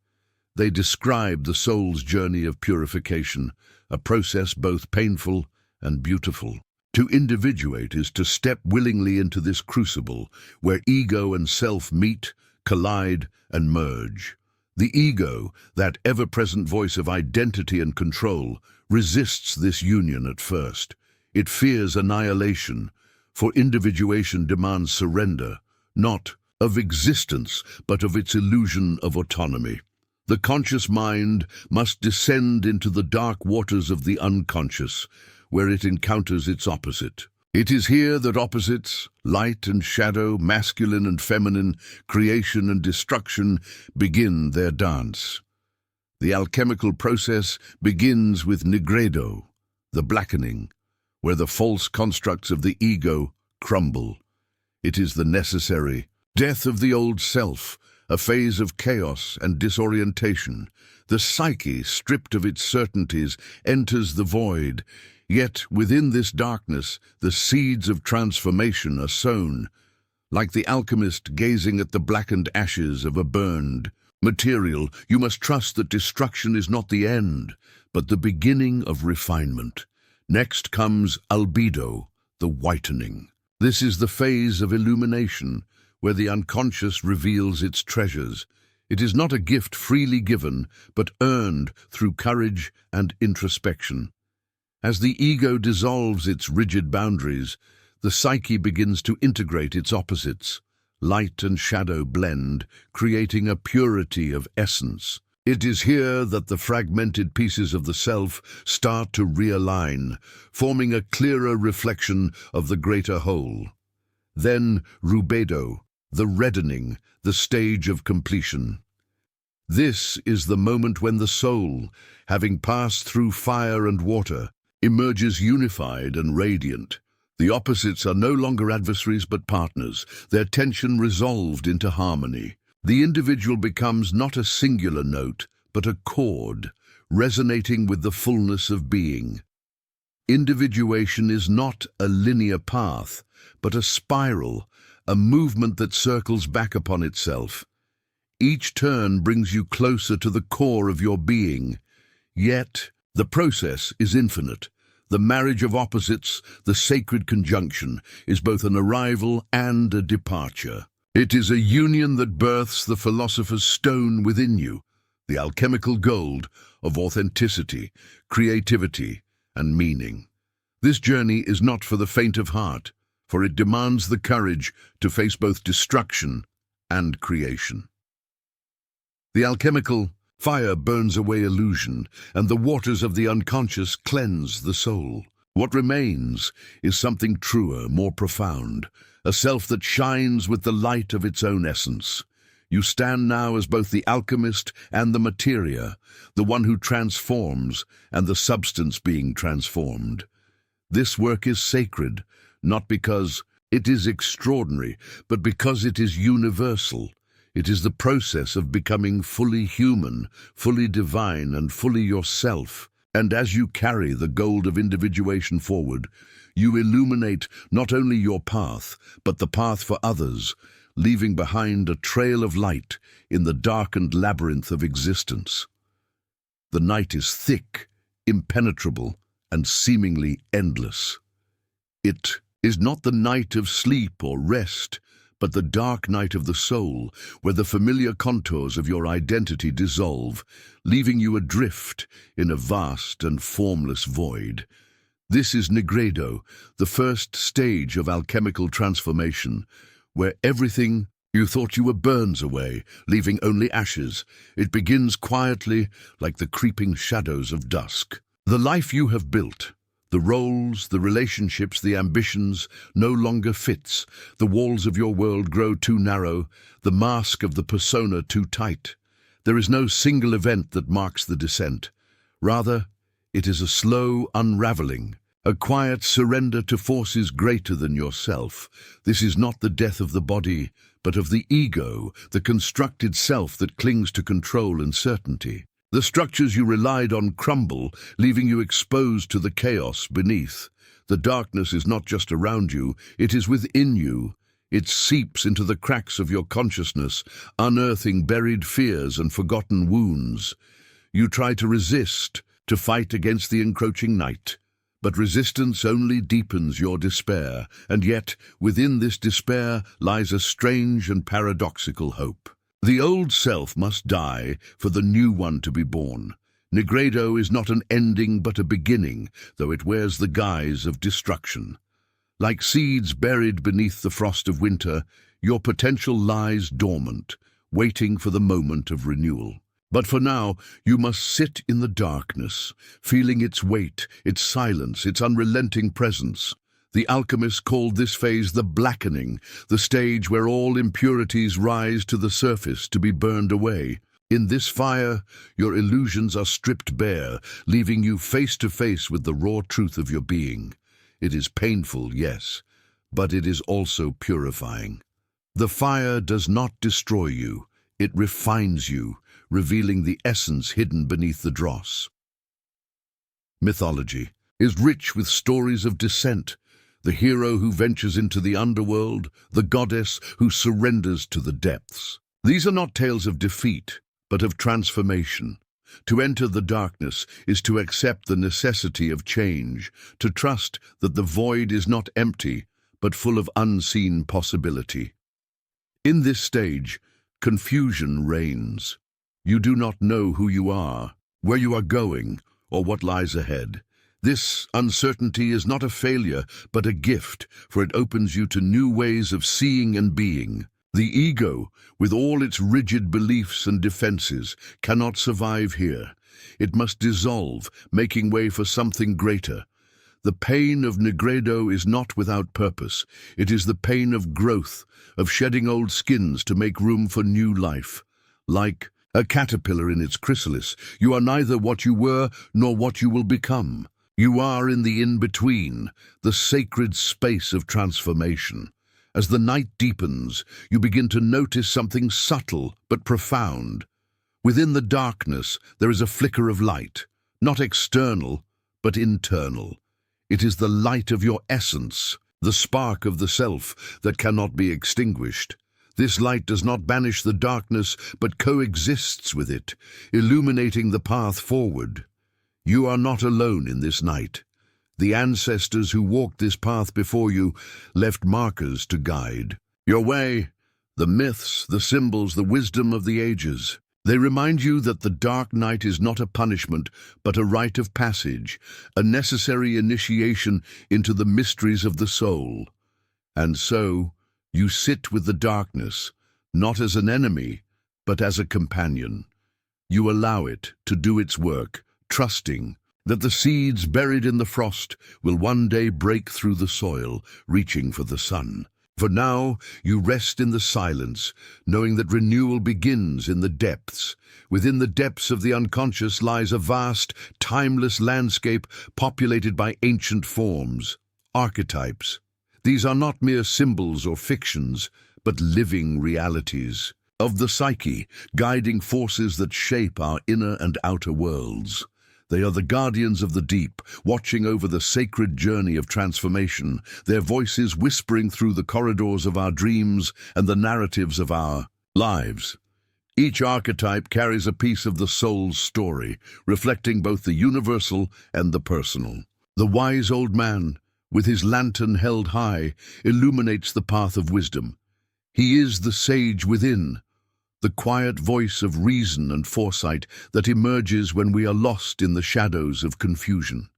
They describe the soul's journey of purification, a process both painful and beautiful. To individuate is to step willingly into this crucible, where ego and self meet, collide, and merge. The ego, that ever-present voice of identity and control, resists this union at first. It fears annihilation, for individuation demands surrender, not of existence, but of its illusion of autonomy. The conscious mind must descend into the dark waters of the unconscious, where it encounters its opposite. It is here that opposites, light and shadow, masculine and feminine, creation and destruction, begin their dance. The alchemical process begins with nigredo, the blackening, where the false constructs of the ego crumble. It is the necessary death of the old self, a phase of chaos and disorientation. The psyche, stripped of its certainties, enters the void. Yet within this darkness, the seeds of transformation are sown, like the alchemist gazing at the blackened ashes of a burned material. You must trust that destruction is not the end, but the beginning of refinement. Next comes albedo, the whitening. This is the phase of illumination, where the unconscious reveals its treasures. It is not a gift freely given, but earned through courage and introspection. As the ego dissolves its rigid boundaries, the psyche begins to integrate its opposites. light and shadow blend, creating a purity of essence. It is here that the fragmented pieces of the self start to realign, forming a clearer reflection of the greater whole. Then rubedo, the reddening, the stage of completion. This is the moment when the soul, having passed through fire and water, emerges unified and radiant. The opposites are no longer adversaries but partners, their tension resolved into harmony. The individual becomes not a singular note, but a chord, resonating with the fullness of being. Individuation is not a linear path, but a spiral, a movement that circles back upon itself. Each turn brings you closer to the core of your being. Yet, the process is infinite. The marriage of opposites, the sacred conjunction, is both an arrival and a departure. It is a union that births the philosopher's stone within you, the alchemical gold of authenticity, creativity, and meaning. This journey is not for the faint of heart, for it demands the courage to face both destruction and creation. The alchemical fire burns away illusion, and the waters of the unconscious cleanse the soul. What remains is something truer, more profound, a self that shines with the light of its own essence. You stand now as both the alchemist and the materia, the one who transforms and the substance being transformed. This work is sacred, not because it is extraordinary, but because it is universal. It is the process of becoming fully human, fully divine, and fully yourself. And as you carry the gold of individuation forward, you illuminate not only your path, but the path for others, leaving behind a trail of light in the darkened labyrinth of existence. The night is thick, impenetrable, and seemingly endless. It is not the night of sleep or rest, but the dark night of the soul, where the familiar contours of your identity dissolve, leaving you adrift in a vast and formless void. This is nigredo, the first stage of alchemical transformation, where everything you thought you were burns away, leaving only ashes. It begins quietly, like the creeping shadows of dusk. The life you have built, the roles, the relationships, the ambitions, no longer fits. The walls of your world grow too narrow, the mask of the persona too tight. There is no single event that marks the descent. Rather, it is a slow unraveling, a quiet surrender to forces greater than yourself. This is not the death of the body, but of the ego, the constructed self that clings to control and certainty. The structures you relied on crumble, leaving you exposed to the chaos beneath. The darkness is not just around you, it is within you. It seeps into the cracks of your consciousness, unearthing buried fears and forgotten wounds. You try to resist, to fight against the encroaching night. But resistance only deepens your despair, and yet, within this despair lies a strange and paradoxical hope. The old self must die for the new one to be born. Nigredo is not an ending but a beginning, though it wears the guise of destruction. Like seeds buried beneath the frost of winter, your potential lies dormant, waiting for the moment of renewal. But for now, you must sit in the darkness, feeling its weight, its silence, its unrelenting presence. The alchemists called this phase the blackening, the stage where all impurities rise to the surface to be burned away. In this fire, your illusions are stripped bare, leaving you face to face with the raw truth of your being. It is painful, yes, but it is also purifying. The fire does not destroy you, it refines you, revealing the essence hidden beneath the dross. Mythology is rich with stories of descent, the hero who ventures into the underworld, the goddess who surrenders to the depths. These are not tales of defeat, but of transformation. To enter the darkness is to accept the necessity of change, to trust that the void is not empty, but full of unseen possibility. In this stage, confusion reigns. You do not know who you are, where you are going, or what lies ahead. This uncertainty is not a failure, but a gift, for it opens you to new ways of seeing and being. The ego, with all its rigid beliefs and defenses, cannot survive here. It must dissolve, making way for something greater. The pain of nigredo is not without purpose. It is the pain of growth, of shedding old skins to make room for new life. Like a caterpillar in its chrysalis, you are neither what you were nor what you will become. You are in the in-between, the sacred space of transformation. As the night deepens, you begin to notice something subtle but profound. Within the darkness, there is a flicker of light, not external, but internal. It is the light of your essence, the spark of the self that cannot be extinguished. This light does not banish the darkness, but coexists with it, illuminating the path forward. You are not alone in this night. The ancestors who walked this path before you left markers to guide your way, the myths, the symbols, the wisdom of the ages. They remind you that the dark night is not a punishment, but a rite of passage, a necessary initiation into the mysteries of the soul. And so, you sit with the darkness, not as an enemy, but as a companion. You allow it to do its work, trusting that the seeds buried in the frost will one day break through the soil, reaching for the sun. For now, you rest in the silence, knowing that renewal begins in the depths. Within the depths of the unconscious lies a vast, timeless landscape populated by ancient forms, archetypes. These are not mere symbols or fictions, but living realities of the psyche, guiding forces that shape our inner and outer worlds. They are the guardians of the deep, watching over the sacred journey of transformation, their voices whispering through the corridors of our dreams and the narratives of our lives. Each archetype carries a piece of the soul's story, reflecting both the universal and the personal. The wise old man, with his lantern held high, illuminates the path of wisdom. He is the sage within, the quiet voice of reason and foresight that emerges when we are lost in the shadows of confusion.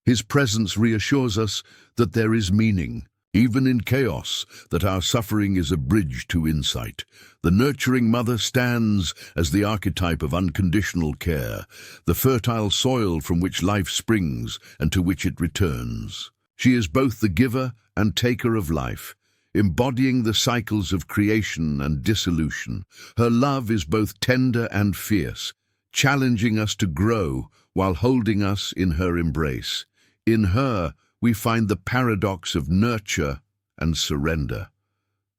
His presence reassures us that there is meaning, even in chaos, that our suffering is a bridge to insight. The nurturing mother stands as the archetype of unconditional care, the fertile soil from which life springs and to which it returns. She is both the giver and taker of life, embodying the cycles of creation and dissolution. Her love is both tender and fierce, challenging us to grow while holding us in her embrace. In her, we find the paradox of nurture and surrender.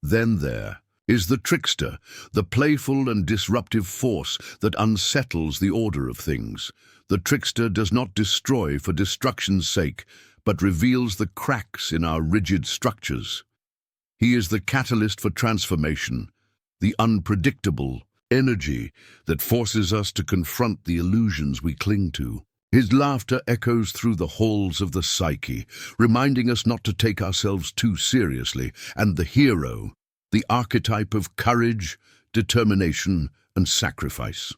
Then there is the trickster, the playful and disruptive force that unsettles the order of things. The trickster does not destroy for destruction's sake, but reveals the cracks in our rigid structures. He is the catalyst for transformation, the unpredictable energy that forces us to confront the illusions we cling to. His laughter echoes through the halls of the psyche, reminding us not to take ourselves too seriously. And the hero, the archetype of courage, determination, and sacrifice.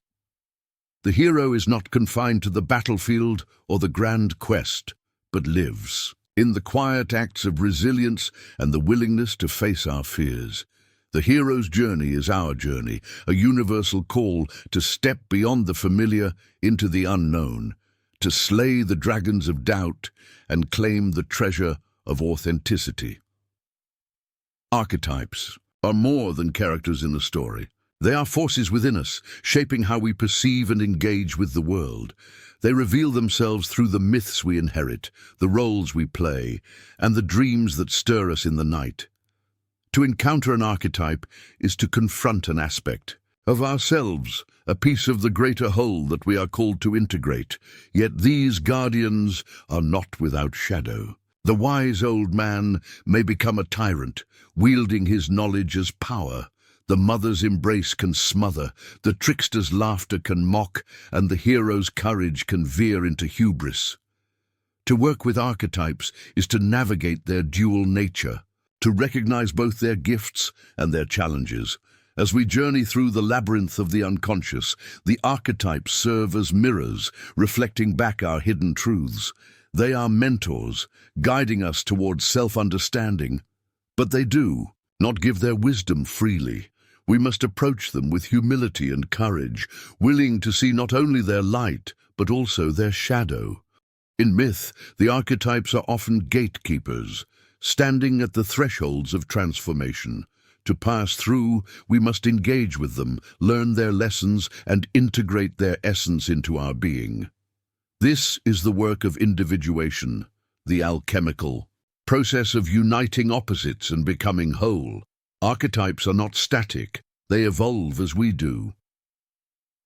The hero is not confined to the battlefield or the grand quest, but lives in the quiet acts of resilience and the willingness to face our fears. The hero's journey is our journey, a universal call to step beyond the familiar into the unknown, to slay the dragons of doubt and claim the treasure of authenticity. Archetypes are more than characters in a story. They are forces within us, shaping how we perceive and engage with the world. They reveal themselves through the myths we inherit, the roles we play, and the dreams that stir us in the night. To encounter an archetype is to confront an aspect of ourselves, a piece of the greater whole that we are called to integrate. Yet these guardians are not without shadow. The wise old man may become a tyrant, wielding his knowledge as power. The mother's embrace can smother, the trickster's laughter can mock, and the hero's courage can veer into hubris. To work with archetypes is to navigate their dual nature, to recognize both their gifts and their challenges. As we journey through the labyrinth of the unconscious, the archetypes serve as mirrors, reflecting back our hidden truths. They are mentors, guiding us towards self-understanding. But they do not give their wisdom freely. We must approach them with humility and courage, willing to see not only their light, but also their shadow. In myth, the archetypes are often gatekeepers, standing at the thresholds of transformation. To pass through, we must engage with them, learn their lessons, and integrate their essence into our being. This is the work of individuation, the alchemical process of uniting opposites and becoming whole. Archetypes are not static, they evolve as we do.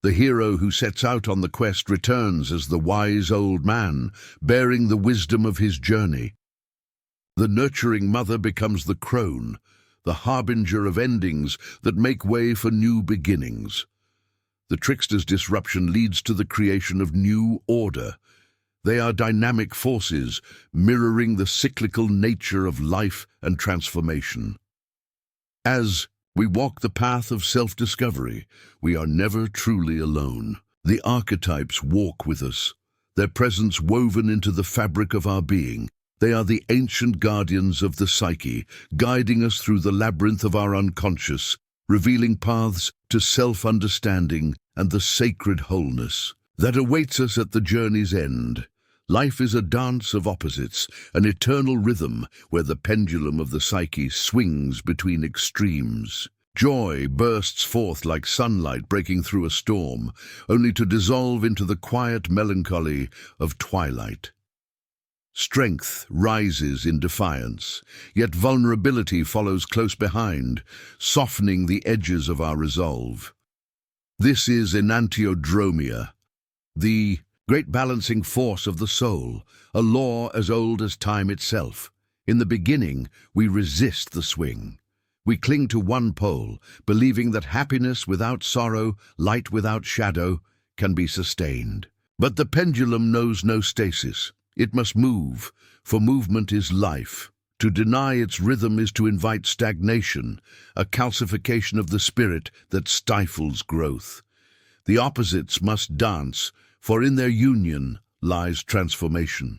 The hero who sets out on the quest returns as the wise old man, bearing the wisdom of his journey. The nurturing mother becomes the crone, the harbinger of endings that make way for new beginnings. The trickster's disruption leads to the creation of new order. They are dynamic forces, mirroring the cyclical nature of life and transformation. As we walk the path of self-discovery, we are never truly alone. The archetypes walk with us, their presence woven into the fabric of our being. They are the ancient guardians of the psyche, guiding us through the labyrinth of our unconscious, revealing paths to self-understanding and the sacred wholeness that awaits us at the journey's end. Life is a dance of opposites, an eternal rhythm where the pendulum of the psyche swings between extremes. Joy bursts forth like sunlight breaking through a storm, only to dissolve into the quiet melancholy of twilight. Strength rises in defiance, yet vulnerability follows close behind, softening the edges of our resolve. This is enantiodromia, the great balancing force of the soul, a law as old as time itself. In the beginning, we resist the swing. We cling to one pole, believing that happiness without sorrow, light without shadow, can be sustained. But the pendulum knows no stasis. It must move, for movement is life. To deny its rhythm is to invite stagnation, a calcification of the spirit that stifles growth. The opposites must dance, for in their union lies transformation.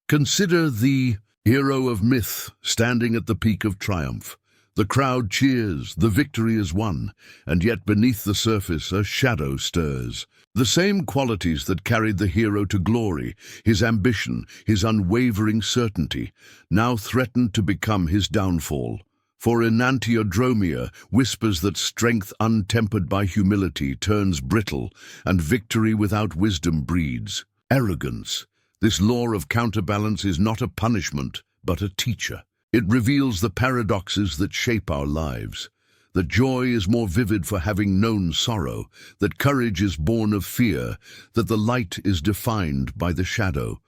Consider the hero of myth standing at the peak of triumph. The crowd cheers, the victory is won, and yet beneath the surface a shadow stirs. The same qualities that carried the hero to glory, his ambition, his unwavering certainty, now threatened to become his downfall. For enantiodromia whispers that strength untempered by humility turns brittle, and victory without wisdom breeds arrogance. This law of counterbalance is not a punishment, but a teacher. It reveals the paradoxes that shape our lives. That joy is more vivid for having known sorrow, that courage is born of fear, that the light is defined by the shadow.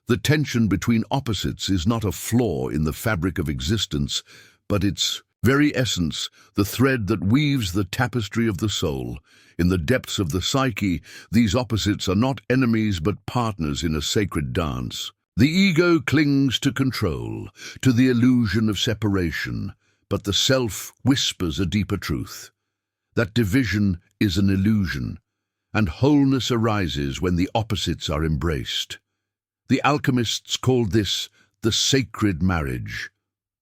The tension between opposites is not a flaw in the fabric of existence, but its very essence, the thread that weaves the tapestry of the soul. In the depths of the psyche, these opposites are not enemies but partners in a sacred dance. The ego clings to control, to the illusion of separation, but the self whispers a deeper truth. That division is an illusion, and wholeness arises when the opposites are embraced. The alchemists called this the sacred marriage,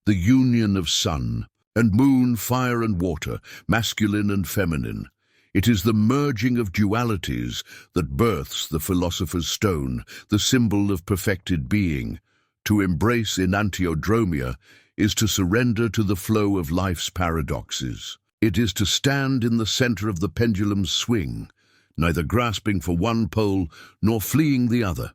the union of sun and moon, fire and water, masculine and feminine. It is the merging of dualities that births the philosopher's stone, the symbol of perfected being. To embrace enantiodromia is to surrender to the flow of life's paradoxes. It is to stand in the center of the pendulum's swing, neither grasping for one pole nor fleeing the other.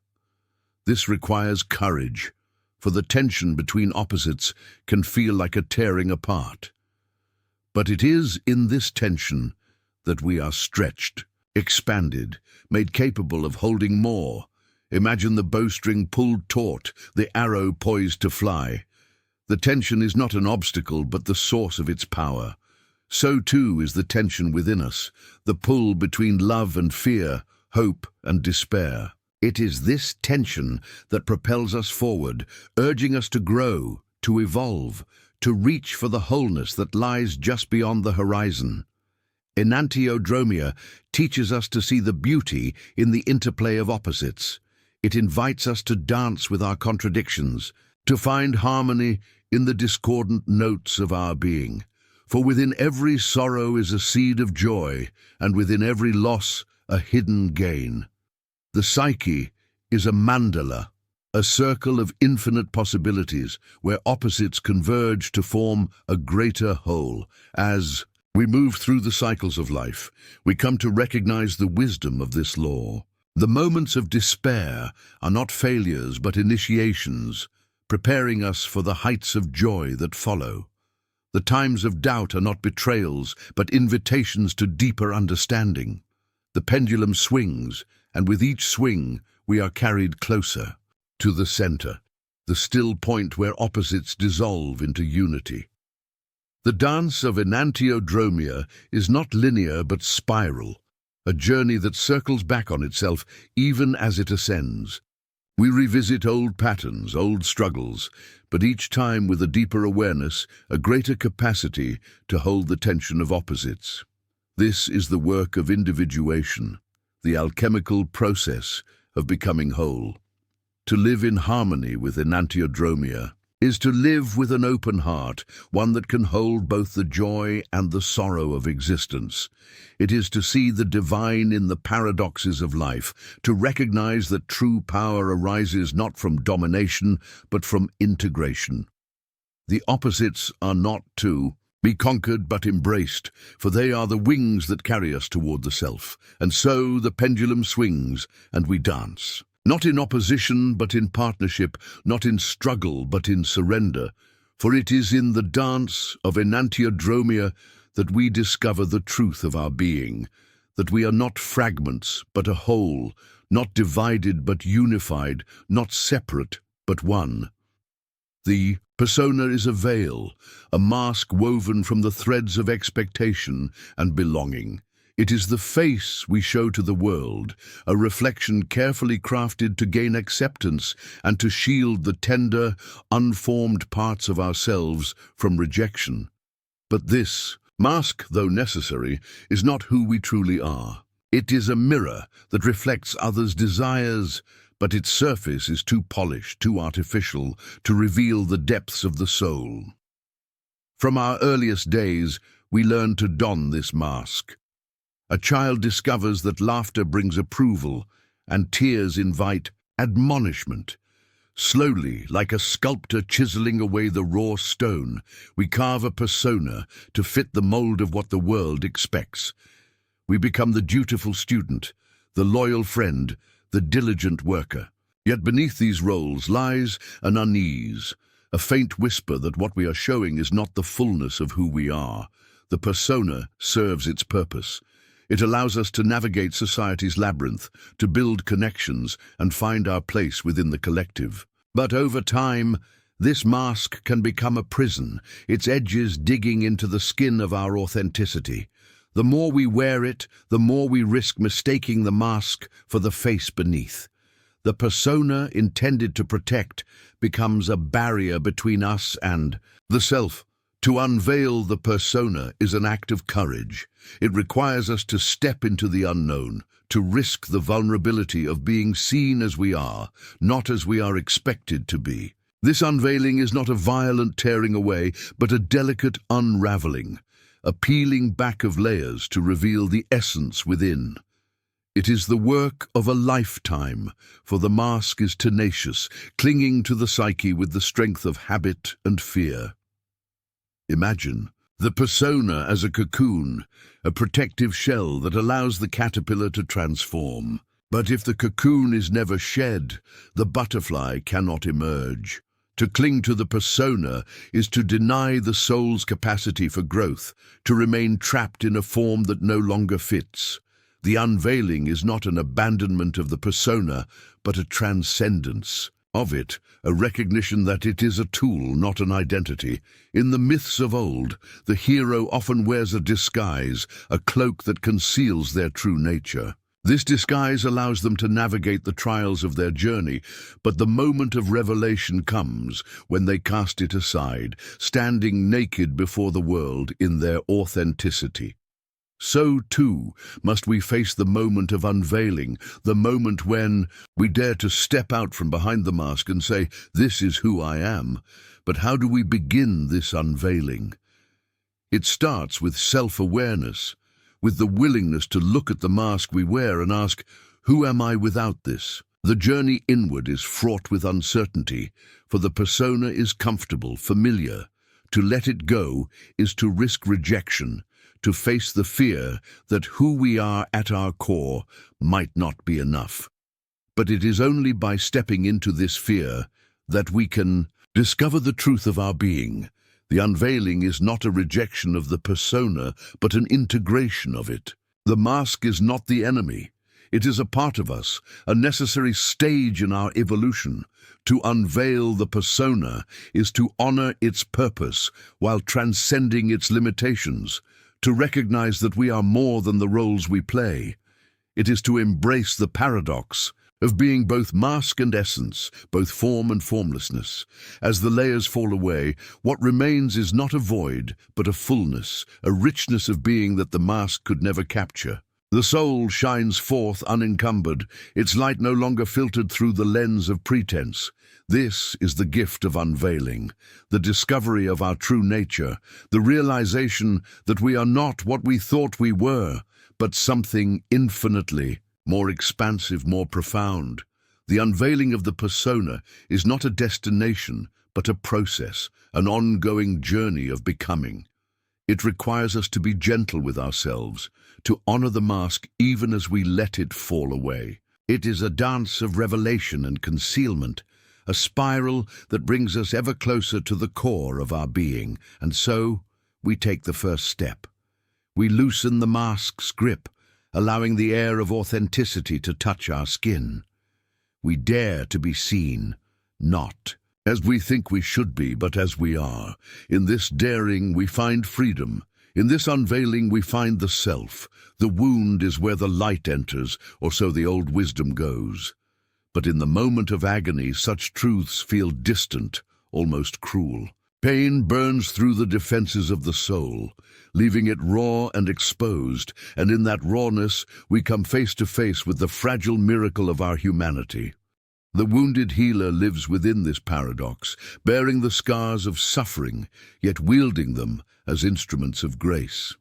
This requires courage, for the tension between opposites can feel like a tearing apart. But it is in this tension that we are stretched, expanded, made capable of holding more. Imagine the bowstring pulled taut, the arrow poised to fly. The tension is not an obstacle, but the source of its power. So too is the tension within us, the pull between love and fear, hope and despair. It is this tension that propels us forward, urging us to grow, to evolve, to reach for the wholeness that lies just beyond the horizon. Enantiodromia teaches us to see the beauty in the interplay of opposites. It invites us to dance with our contradictions, to find harmony in the discordant notes of our being. For within every sorrow is a seed of joy, and within every loss a hidden gain. The psyche is a mandala, a circle of infinite possibilities where opposites converge to form a greater whole. As we move through the cycles of life, we come to recognize the wisdom of this law. The moments of despair are not failures but initiations, preparing us for the heights of joy that follow. The times of doubt are not betrayals, but invitations to deeper understanding. The pendulum swings, and with each swing, we are carried closer to the center, the still point where opposites dissolve into unity. The dance of enantiodromia is not linear but spiral, a journey that circles back on itself even as it ascends. We revisit old patterns, old struggles, but each time with a deeper awareness, a greater capacity to hold the tension of opposites. This is the work of individuation, the alchemical process of becoming whole. To live in harmony with enantiodromia is to live with an open heart, one that can hold both the joy and the sorrow of existence. It is to see the divine in the paradoxes of life, to recognize that true power arises not from domination, but from integration. The opposites are not to be conquered but embraced, for they are the wings that carry us toward the self. And so the pendulum swings, and we dance. Not in opposition, but in partnership, not in struggle, but in surrender. For it is in the dance of enantiodromia that we discover the truth of our being, that we are not fragments, but a whole, not divided, but unified, not separate, but one. The persona is a veil, a mask woven from the threads of expectation and belonging. It is the face we show to the world, a reflection carefully crafted to gain acceptance and to shield the tender, unformed parts of ourselves from rejection. But this mask, though necessary, is not who we truly are. It is a mirror that reflects others' desires, but its surface is too polished, too artificial, to reveal the depths of the soul. From our earliest days, we learn to don this mask. A child discovers that laughter brings approval, and tears invite admonishment. Slowly, like a sculptor chiseling away the raw stone, we carve a persona to fit the mold of what the world expects. We become the dutiful student, the loyal friend, the diligent worker. Yet beneath these roles lies an unease, a faint whisper that what we are showing is not the fullness of who we are. The persona serves its purpose. It allows us to navigate society's labyrinth, to build connections and find our place within the collective. But over time, this mask can become a prison, its edges digging into the skin of our authenticity. The more we wear it, the more we risk mistaking the mask for the face beneath. The persona intended to protect becomes a barrier between us and the self. To unveil the persona is an act of courage. It requires us to step into the unknown, to risk the vulnerability of being seen as we are, not as we are expected to be. This unveiling is not a violent tearing away, but a delicate unraveling, a peeling back of layers to reveal the essence within. It is the work of a lifetime, for the mask is tenacious, clinging to the psyche with the strength of habit and fear. Imagine the persona as a cocoon, a protective shell that allows the caterpillar to transform. But if the cocoon is never shed, the butterfly cannot emerge. To cling to the persona is to deny the soul's capacity for growth, to remain trapped in a form that no longer fits. The unveiling is not an abandonment of the persona, but a transcendence of it, a recognition that it is a tool, not an identity. In the myths of old, the hero often wears a disguise, a cloak that conceals their true nature. This disguise allows them to navigate the trials of their journey, but the moment of revelation comes when they cast it aside, standing naked before the world in their authenticity. So too must we face the moment of unveiling, the moment when we dare to step out from behind the mask and say, "This is who I am." But how do we begin this unveiling? It starts with self-awareness, with the willingness to look at the mask we wear and ask, who am I without this? The journey inward is fraught with uncertainty, for the persona is comfortable, familiar. To let it go is to risk rejection, to face the fear that who we are at our core might not be enough. But it is only by stepping into this fear that we can discover the truth of our being. The unveiling is not a rejection of the persona, but an integration of it. The mask is not the enemy. It is a part of us, a necessary stage in our evolution. To unveil the persona is to honor its purpose while transcending its limitations, to recognize that we are more than the roles we play. It is to embrace the paradox of being both mask and essence, both form and formlessness. As the layers fall away, what remains is not a void, but a fullness, a richness of being that the mask could never capture. The soul shines forth unencumbered, its light no longer filtered through the lens of pretense. This is the gift of unveiling, the discovery of our true nature, the realization that we are not what we thought we were, but something infinitely more expansive, more profound. The unveiling of the persona is not a destination, but a process, an ongoing journey of becoming. It requires us to be gentle with ourselves, to honor the mask even as we let it fall away. It is a dance of revelation and concealment, a spiral that brings us ever closer to the core of our being. And so, we take the first step. We loosen the mask's grip, allowing the air of authenticity to touch our skin. We dare to be seen, not as we think we should be, but as we are. In this daring, we find freedom. In this unveiling, we find the self. The wound is where the light enters, or so the old wisdom goes. But in the moment of agony, such truths feel distant, almost cruel. Pain burns through the defenses of the soul, leaving it raw and exposed, and in that rawness we come face to face with the fragile miracle of our humanity. The wounded healer lives within this paradox, bearing the scars of suffering, yet wielding them as instruments of grace.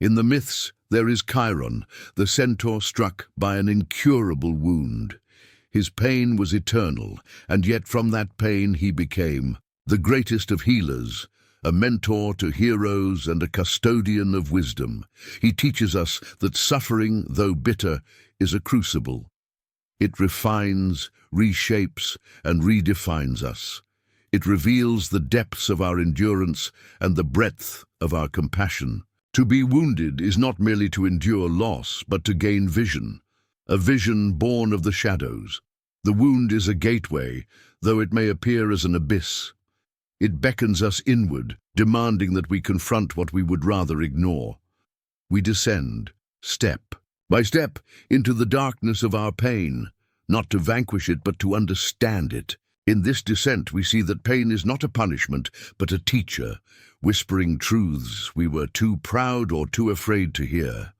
In the myths, there is Chiron, the centaur struck by an incurable wound. His pain was eternal, and yet from that pain he became the greatest of healers, a mentor to heroes and a custodian of wisdom. He teaches us that suffering, though bitter, is a crucible. It refines, reshapes, and redefines us. It reveals the depths of our endurance and the breadth of our compassion. To be wounded is not merely to endure loss, but to gain vision, a vision born of the shadows. The wound is a gateway, though it may appear as an abyss. It beckons us inward, demanding that we confront what we would rather ignore. We descend, step by step, into the darkness of our pain, not to vanquish it, but to understand it. In this descent, we see that pain is not a punishment, but a teacher, whispering truths we were too proud or too afraid to hear.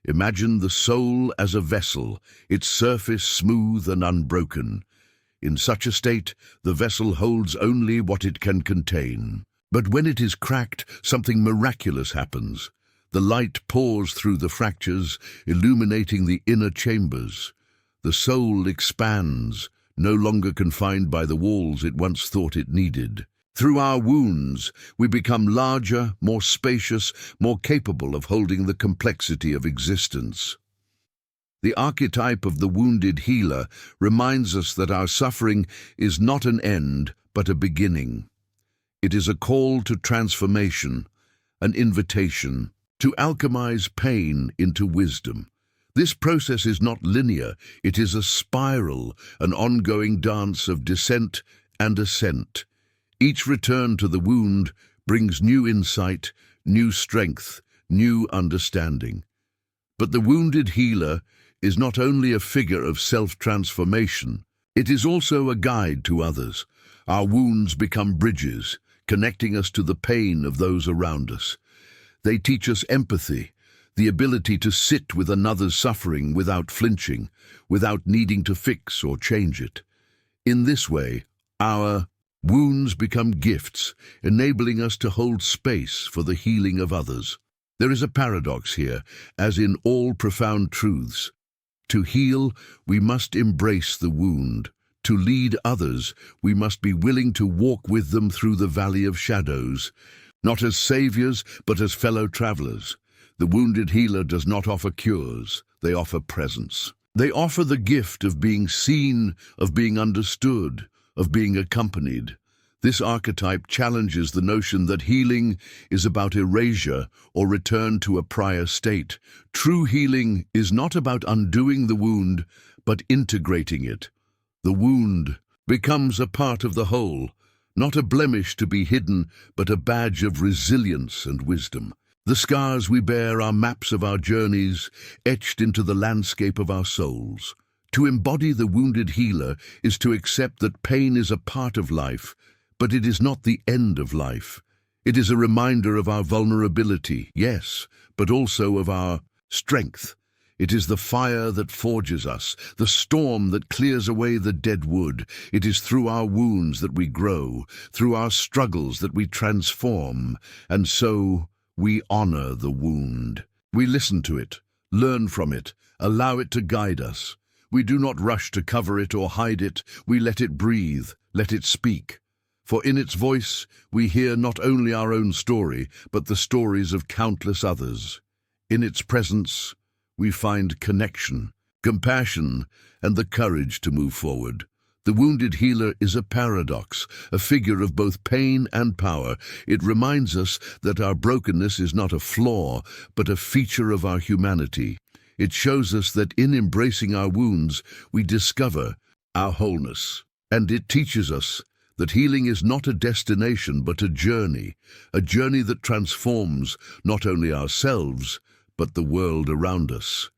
Imagine the soul as a vessel, its surface smooth and unbroken. In such a state, the vessel holds only what it can contain. But when it is cracked, something miraculous happens. The light pours through the fractures, illuminating the inner chambers. The soul expands, no longer confined by the walls it once thought it needed. Through our wounds, we become larger, more spacious, more capable of holding the complexity of existence. The archetype of the wounded healer reminds us that our suffering is not an end, but a beginning. It is a call to transformation, an invitation to alchemize pain into wisdom. This process is not linear, it is a spiral, an ongoing dance of descent and ascent. Each return to the wound brings new insight, new strength, new understanding. But the wounded healer is not only a figure of self-transformation, it is also a guide to others. Our wounds become bridges, connecting us to the pain of those around us. They teach us empathy, the ability to sit with another's suffering without flinching, without needing to fix or change it. In this way, our wounds become gifts, enabling us to hold space for the healing of others. There is a paradox here, as in all profound truths. To heal, we must embrace the wound. To lead others, we must be willing to walk with them through the valley of shadows, not as saviors, but as fellow travelers. The wounded healer does not offer cures, they offer presence. They offer the gift of being seen, of being understood, of being accompanied. This archetype challenges the notion that healing is about erasure or return to a prior state. True healing is not about undoing the wound, but integrating it. The wound becomes a part of the whole, not a blemish to be hidden, but a badge of resilience and wisdom. The scars we bear are maps of our journeys, etched into the landscape of our souls. To embody the wounded healer is to accept that pain is a part of life, but it is not the end of life. It is a reminder of our vulnerability, yes, but also of our strength. It is the fire that forges us, the storm that clears away the dead wood. It is through our wounds that we grow, through our struggles that we transform, and so we honor the wound. We listen to it, learn from it, allow it to guide us. We do not rush to cover it or hide it. We let it breathe, let it speak. For in its voice, we hear not only our own story, but the stories of countless others. In its presence, we find connection, compassion, and the courage to move forward. The wounded healer is a paradox, a figure of both pain and power. It reminds us that our brokenness is not a flaw, but a feature of our humanity. It shows us that in embracing our wounds, we discover our wholeness. And it teaches us that healing is not a destination but a journey that transforms not only ourselves, but the world around us.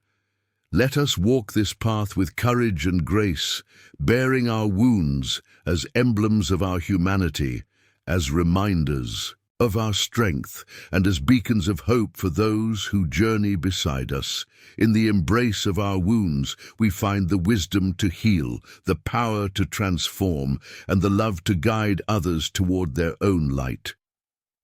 Let us walk this path with courage and grace, bearing our wounds as emblems of our humanity, as reminders of our strength, and as beacons of hope for those who journey beside us. In the embrace of our wounds, we find the wisdom to heal, the power to transform, and the love to guide others toward their own light.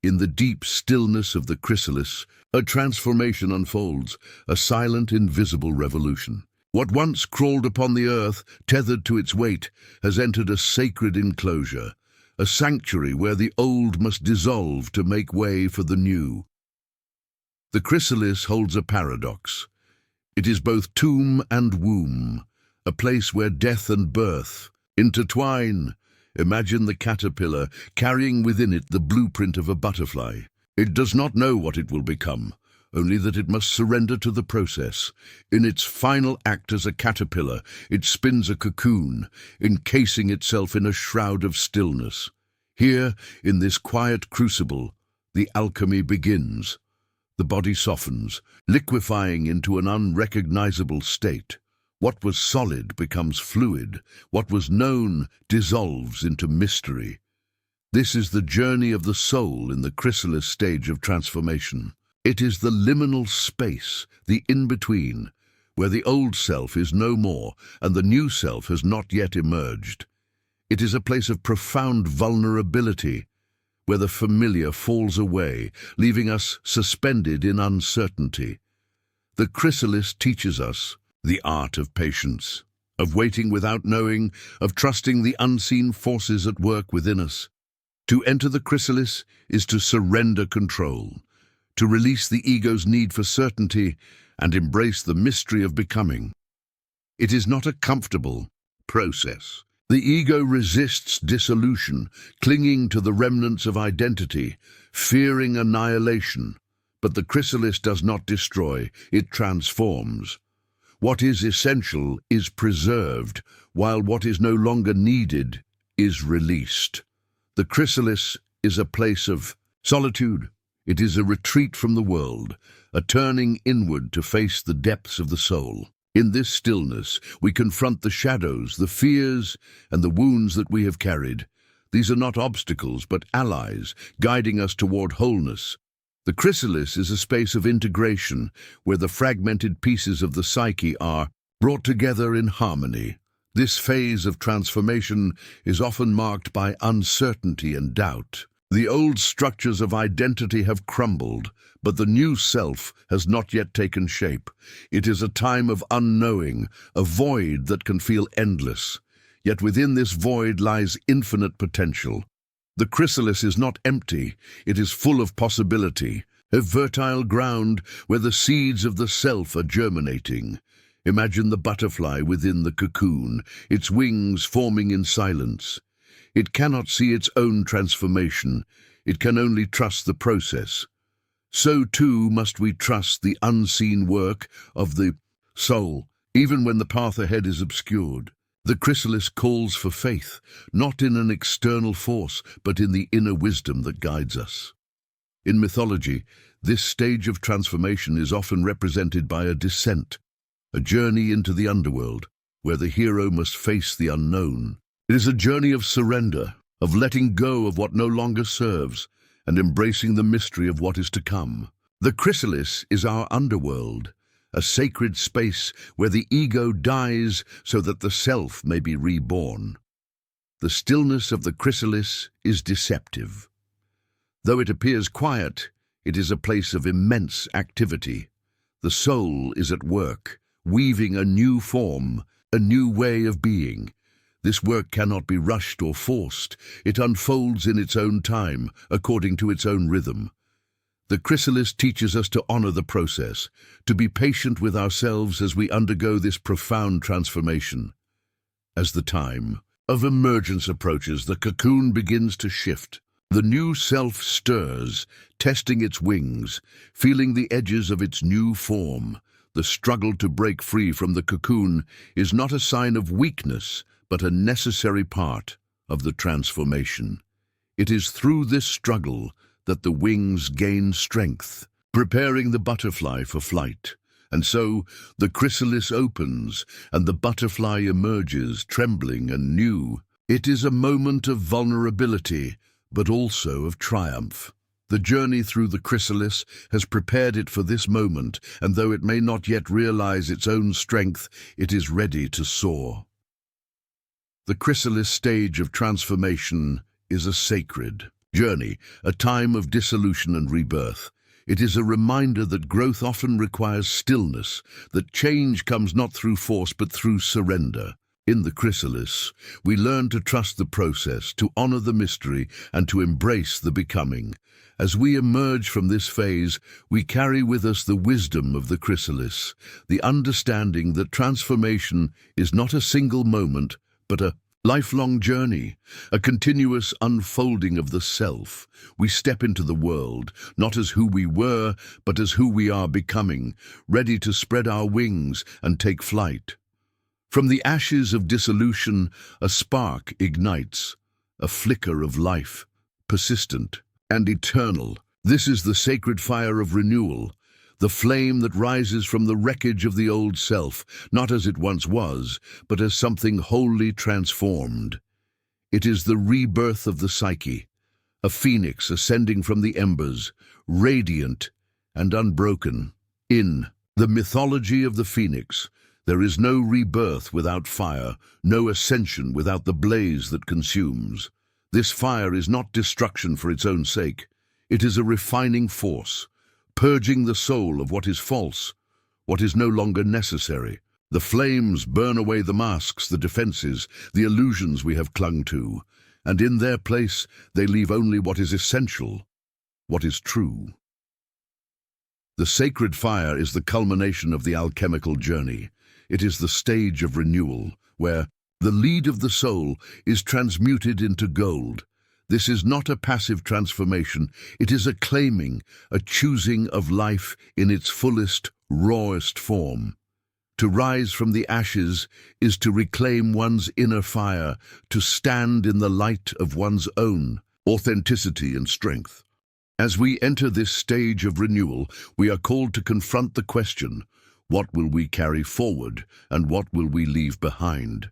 In the deep stillness of the chrysalis, a transformation unfolds, a silent, invisible revolution. What once crawled upon the earth, tethered to its weight, has entered a sacred enclosure, a sanctuary where the old must dissolve to make way for the new. The chrysalis holds a paradox. It is both tomb and womb, a place where death and birth intertwine. Imagine the caterpillar carrying within it the blueprint of a butterfly. It does not know what it will become, only that it must surrender to the process. In its final act as a caterpillar, it spins a cocoon, encasing itself in a shroud of stillness. Here, in this quiet crucible, the alchemy begins. The body softens, liquefying into an unrecognizable state. What was solid becomes fluid. What was known dissolves into mystery. This is the journey of the soul in the chrysalis stage of transformation. It is the liminal space, the in-between, where the old self is no more and the new self has not yet emerged. It is a place of profound vulnerability, where the familiar falls away, leaving us suspended in uncertainty. The chrysalis teaches us the art of patience, of waiting without knowing, of trusting the unseen forces at work within us. To enter the chrysalis is to surrender control, to release the ego's need for certainty and embrace the mystery of becoming. It is not a comfortable process. The ego resists dissolution, clinging to the remnants of identity, fearing annihilation. But the chrysalis does not destroy, it transforms. What is essential is preserved, while what is no longer needed is released. The chrysalis is a place of solitude. It is a retreat from the world, a turning inward to face the depths of the soul. In this stillness, we confront the shadows, the fears, and the wounds that we have carried. These are not obstacles, but allies, guiding us toward wholeness. The chrysalis is a space of integration where the fragmented pieces of the psyche are brought together in harmony. This phase of transformation is often marked by uncertainty and doubt. The old structures of identity have crumbled, but the new self has not yet taken shape. It is a time of unknowing, a void that can feel endless. Yet within this void lies infinite potential. The chrysalis is not empty, it is full of possibility, a fertile ground where the seeds of the self are germinating. Imagine the butterfly within the cocoon, its wings forming in silence. It cannot see its own transformation, it can only trust the process. So too must we trust the unseen work of the soul, even when the path ahead is obscured. The chrysalis calls for faith, not in an external force, but in the inner wisdom that guides us. In mythology, this stage of transformation is often represented by a descent, a journey into the underworld, where the hero must face the unknown. It is a journey of surrender, of letting go of what no longer serves, and embracing the mystery of what is to come. The chrysalis is our underworld, a sacred space where the ego dies so that the self may be reborn. The stillness of the chrysalis is deceptive. Though it appears quiet, it is a place of immense activity. The soul is at work, weaving a new form, a new way of being. This work cannot be rushed or forced. It unfolds in its own time, according to its own rhythm. The chrysalis teaches us to honor the process, to be patient with ourselves as we undergo this profound transformation. As the time of emergence approaches, the cocoon begins to shift. The new self stirs, testing its wings, feeling the edges of its new form. The struggle to break free from the cocoon is not a sign of weakness, but a necessary part of the transformation. It is through this struggle that the wings gain strength, preparing the butterfly for flight. And so the chrysalis opens, and the butterfly emerges, trembling and new. It is a moment of vulnerability, but also of triumph. The journey through the chrysalis has prepared it for this moment, and though it may not yet realize its own strength, it is ready to soar. The chrysalis stage of transformation is a sacred journey, a time of dissolution and rebirth. It is a reminder that growth often requires stillness, that change comes not through force but through surrender. In the chrysalis, we learn to trust the process, to honor the mystery, and to embrace the becoming. As we emerge from this phase, we carry with us the wisdom of the chrysalis, the understanding that transformation is not a single moment, but a lifelong journey, a continuous unfolding of the self. We step into the world, not as who we were, but as who we are becoming, ready to spread our wings and take flight. From the ashes of dissolution, a spark ignites, a flicker of life, persistent and eternal. This is the sacred fire of renewal, the flame that rises from the wreckage of the old self, not as it once was, but as something wholly transformed. It is the rebirth of the psyche, a phoenix ascending from the embers, radiant and unbroken. In the mythology of the phoenix, there is no rebirth without fire, no ascension without the blaze that consumes. This fire is not destruction for its own sake. It is a refining force, purging the soul of what is false, what is no longer necessary. The flames burn away the masks, the defenses, the illusions we have clung to, and in their place they leave only what is essential, what is true. The sacred fire is the culmination of the alchemical journey. It is the stage of renewal, where the lead of the soul is transmuted into gold. This is not a passive transformation, it is a claiming, a choosing of life in its fullest, rawest form. To rise from the ashes is to reclaim one's inner fire, to stand in the light of one's own authenticity and strength. As we enter this stage of renewal, we are called to confront the question, what will we carry forward and what will we leave behind?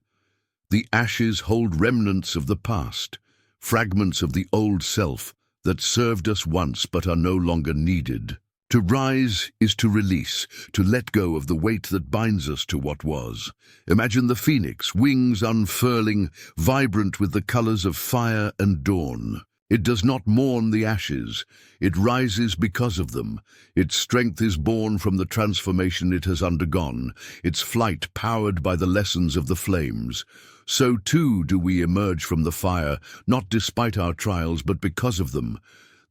The ashes hold remnants of the past, fragments of the old self that served us once but are no longer needed. To rise is to release, to let go of the weight that binds us to what was. Imagine the phoenix, wings unfurling, vibrant with the colors of fire and dawn. It does not mourn the ashes, it rises because of them. Its strength is born from the transformation it has undergone, its flight powered by the lessons of the flames. So too do we emerge from the fire, not despite our trials, but because of them.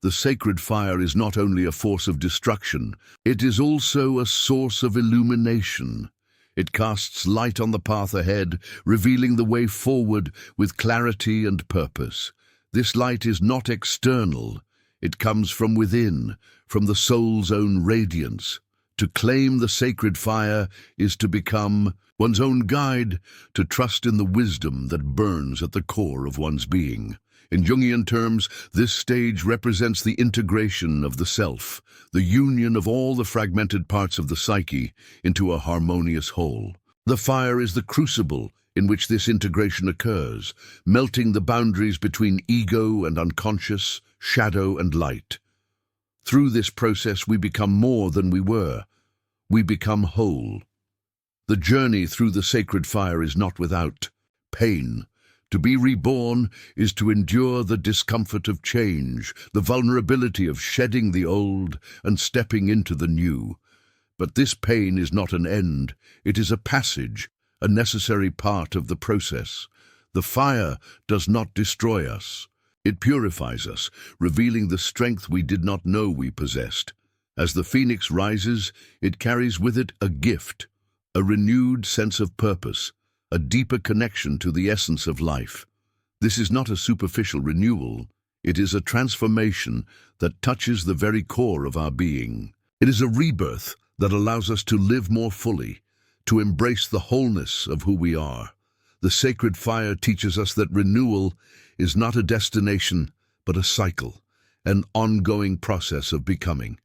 The sacred fire is not only a force of destruction, it is also a source of illumination. It casts light on the path ahead, revealing the way forward with clarity and purpose. This light is not external, it comes from within, from the soul's own radiance. To claim the sacred fire is to become one's own guide, to trust in the wisdom that burns at the core of one's being. In Jungian terms, this stage represents the integration of the self, the union of all the fragmented parts of the psyche into a harmonious whole. The fire is the crucible in which this integration occurs, melting the boundaries between ego and unconscious, shadow and light. Through this process, we become more than we were. We become whole. The journey through the sacred fire is not without pain. To be reborn is to endure the discomfort of change, the vulnerability of shedding the old and stepping into the new. But this pain is not an end, it is a passage, a necessary part of the process. The fire does not destroy us. It purifies us, revealing the strength we did not know we possessed. As the phoenix rises, it carries with it a gift, a renewed sense of purpose, a deeper connection to the essence of life. This is not a superficial renewal, it is a transformation that touches the very core of our being. It is a rebirth that allows us to live more fully, to embrace the wholeness of who we are. The sacred fire teaches us that renewal is not a destination, but a cycle, an ongoing process of becoming.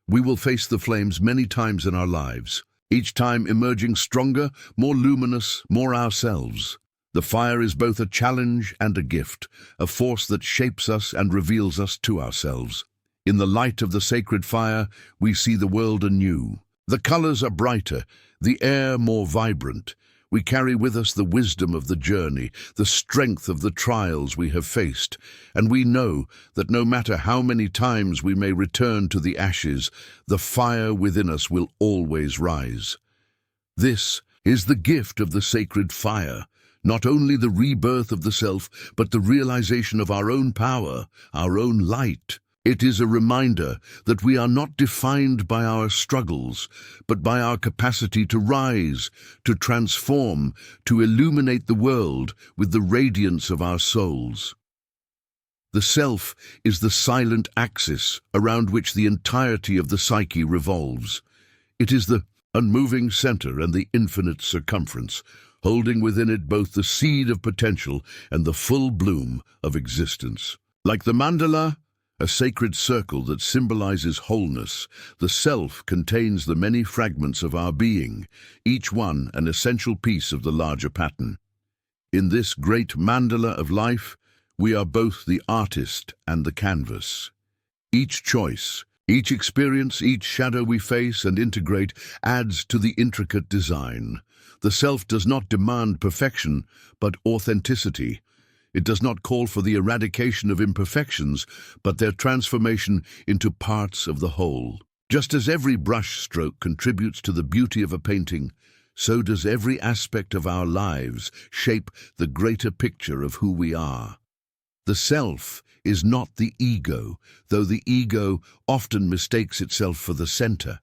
We will face the flames many times in our lives, each time emerging stronger, more luminous, more ourselves. The fire is both a challenge and a gift, a force that shapes us and reveals us to ourselves. In the light of the sacred fire, we see the world anew. The colors are brighter, the air more vibrant. We carry with us the wisdom of the journey, the strength of the trials we have faced, and we know that no matter how many times we may return to the ashes, the fire within us will always rise. This is the gift of the sacred fire, not only the rebirth of the self, but the realization of our own power, our own light. It is a reminder that we are not defined by our struggles, but by our capacity to rise, to transform, to illuminate the world with the radiance of our souls. The self is the silent axis around which the entirety of the psyche revolves. It is the unmoving center and the infinite circumference, holding within it both the seed of potential and the full bloom of existence. Like the mandala, a sacred circle that symbolizes wholeness, the self contains the many fragments of our being, each one an essential piece of the larger pattern. In this great mandala of life, we are both the artist and the canvas. Each choice, each experience, each shadow we face and integrate adds to the intricate design. The self does not demand perfection, but authenticity. It does not call for the eradication of imperfections, but their transformation into parts of the whole. Just as every brush stroke contributes to the beauty of a painting, so does every aspect of our lives shape the greater picture of who we are. The self is not the ego, though the ego often mistakes itself for the center.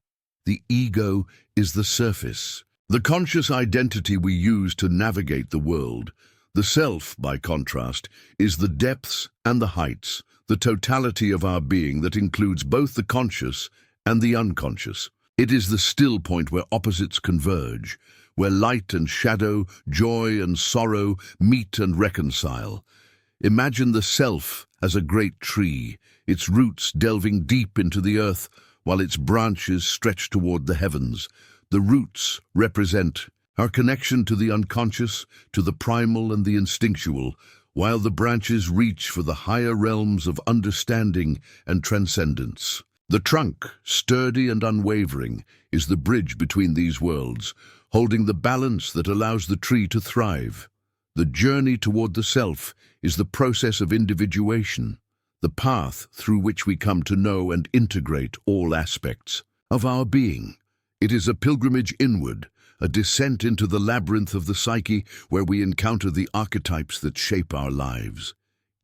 The ego is the surface, the conscious identity we use to navigate the world. The self, by contrast, is the depths and the heights, the totality of our being that includes both the conscious and the unconscious. It is the still point where opposites converge, where light and shadow, joy and sorrow meet and reconcile. Imagine the self as a great tree, its roots delving deep into the earth, while its branches stretch toward the heavens. The roots represent our connection to the unconscious, to the primal and the instinctual, while the branches reach for the higher realms of understanding and transcendence. The trunk, sturdy and unwavering, is the bridge between these worlds, holding the balance that allows the tree to thrive. The journey toward the self is the process of individuation, the path through which we come to know and integrate all aspects of our being. It is a pilgrimage inward, a descent into the labyrinth of the psyche where we encounter the archetypes that shape our lives.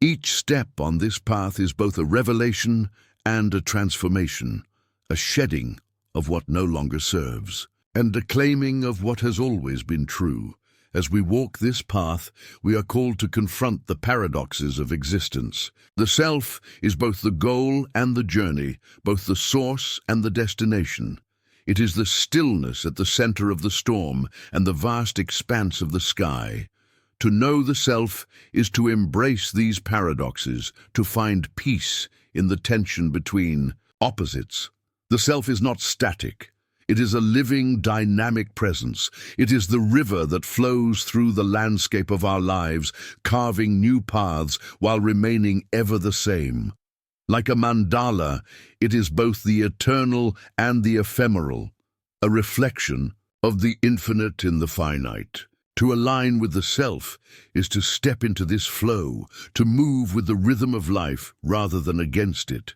Each step on this path is both a revelation and a transformation, a shedding of what no longer serves, and a claiming of what has always been true. As we walk this path, we are called to confront the paradoxes of existence. The self is both the goal and the journey, both the source and the destination. It is the stillness at the center of the storm and the vast expanse of the sky. To know the self is to embrace these paradoxes, to find peace in the tension between opposites. The self is not static. It is a living, dynamic presence. It is the river that flows through the landscape of our lives, carving new paths while remaining ever the same. Like a mandala, it is both the eternal and the ephemeral, a reflection of the infinite in the finite. To align with the self is to step into this flow, to move with the rhythm of life rather than against it.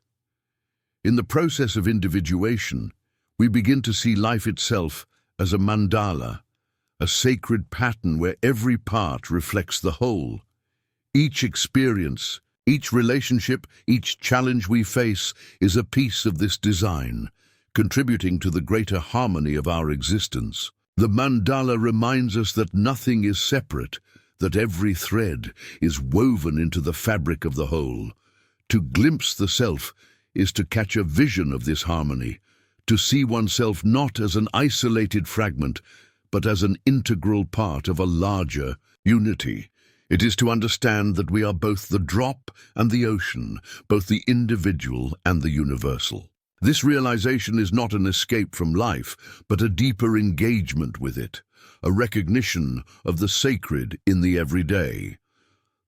In the process of individuation, we begin to see life itself as a mandala, a sacred pattern where every part reflects the whole. Each experience, each relationship, each challenge we face is a piece of this design, contributing to the greater harmony of our existence. The mandala reminds us that nothing is separate, that every thread is woven into the fabric of the whole. To glimpse the self is to catch a vision of this harmony, to see oneself not as an isolated fragment, but as an integral part of a larger unity. It is to understand that we are both the drop and the ocean, both the individual and the universal. This realization is not an escape from life, but a deeper engagement with it, a recognition of the sacred in the everyday.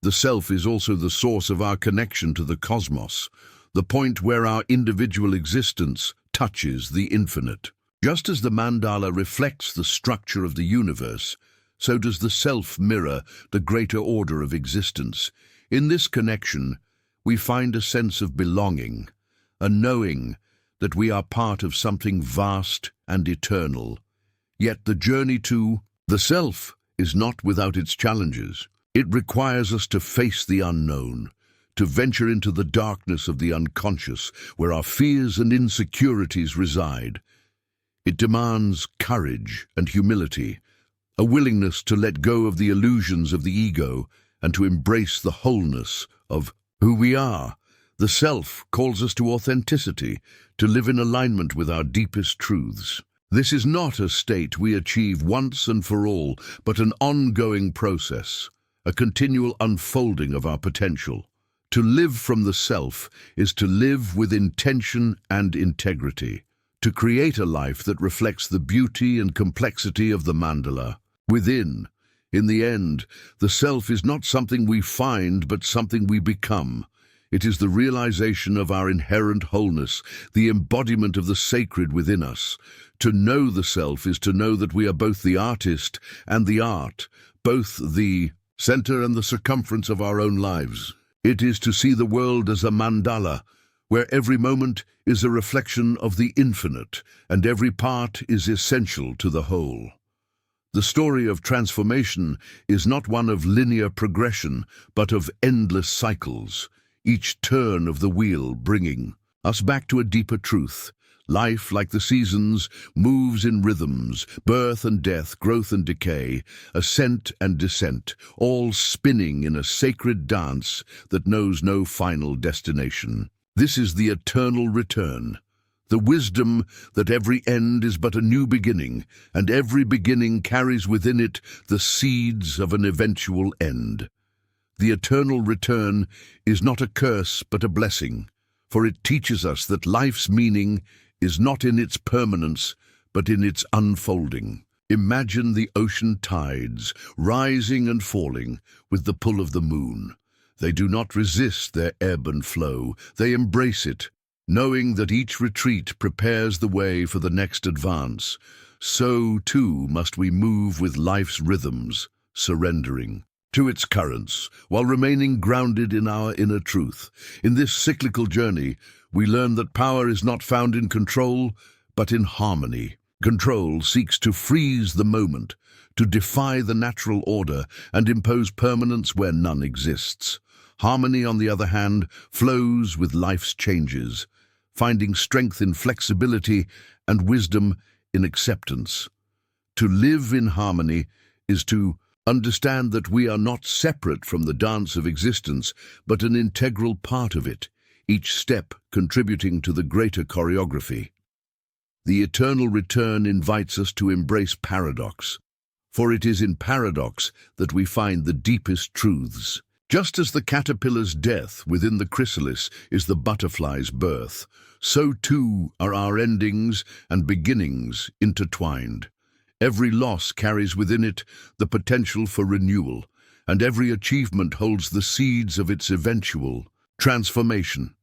The self is also the source of our connection to the cosmos, the point where our individual existence touches the infinite. Just as the mandala reflects the structure of the universe, so does the self mirror the greater order of existence. In this connection, we find a sense of belonging, a knowing that we are part of something vast and eternal. Yet the journey to the self is not without its challenges. It requires us to face the unknown, to venture into the darkness of the unconscious, where our fears and insecurities reside. It demands courage and humility, a willingness to let go of the illusions of the ego and to embrace the wholeness of who we are. The self calls us to authenticity, to live in alignment with our deepest truths. This is not a state we achieve once and for all, but an ongoing process, a continual unfolding of our potential. To live from the self is to live with intention and integrity, to create a life that reflects the beauty and complexity of the mandala. Within, in the end, the self is not something we find, but something we become. It is the realization of our inherent wholeness, the embodiment of the sacred within us. To know the self is to know that we are both the artist and the art, both the center and the circumference of our own lives. It is to see the world as a mandala, where every moment is a reflection of the infinite, and every part is essential to the whole. The story of transformation is not one of linear progression, but of endless cycles, each turn of the wheel bringing us back to a deeper truth. Life, like the seasons, moves in rhythms, birth and death, growth and decay, ascent and descent, all spinning in a sacred dance that knows no final destination. This is the eternal return, the wisdom that every end is but a new beginning, and every beginning carries within it the seeds of an eventual end. The eternal return is not a curse but a blessing, for it teaches us that life's meaning is not in its permanence, but in its unfolding. Imagine the ocean tides, rising and falling with the pull of the moon. They do not resist their ebb and flow, they embrace it, knowing that each retreat prepares the way for the next advance. So, too, must we move with life's rhythms, surrendering to its currents, while remaining grounded in our inner truth. In this cyclical journey, we learn that power is not found in control, but in harmony. Control seeks to freeze the moment, to defy the natural order and impose permanence where none exists. Harmony, on the other hand, flows with life's changes, finding strength in flexibility and wisdom in acceptance. To live in harmony is to understand that we are not separate from the dance of existence, but an integral part of it, each step contributing to the greater choreography. The eternal return invites us to embrace paradox, for it is in paradox that we find the deepest truths. Just as the caterpillar's death within the chrysalis is the butterfly's birth, so too are our endings and beginnings intertwined. Every loss carries within it the potential for renewal, and every achievement holds the seeds of its eventual transformation.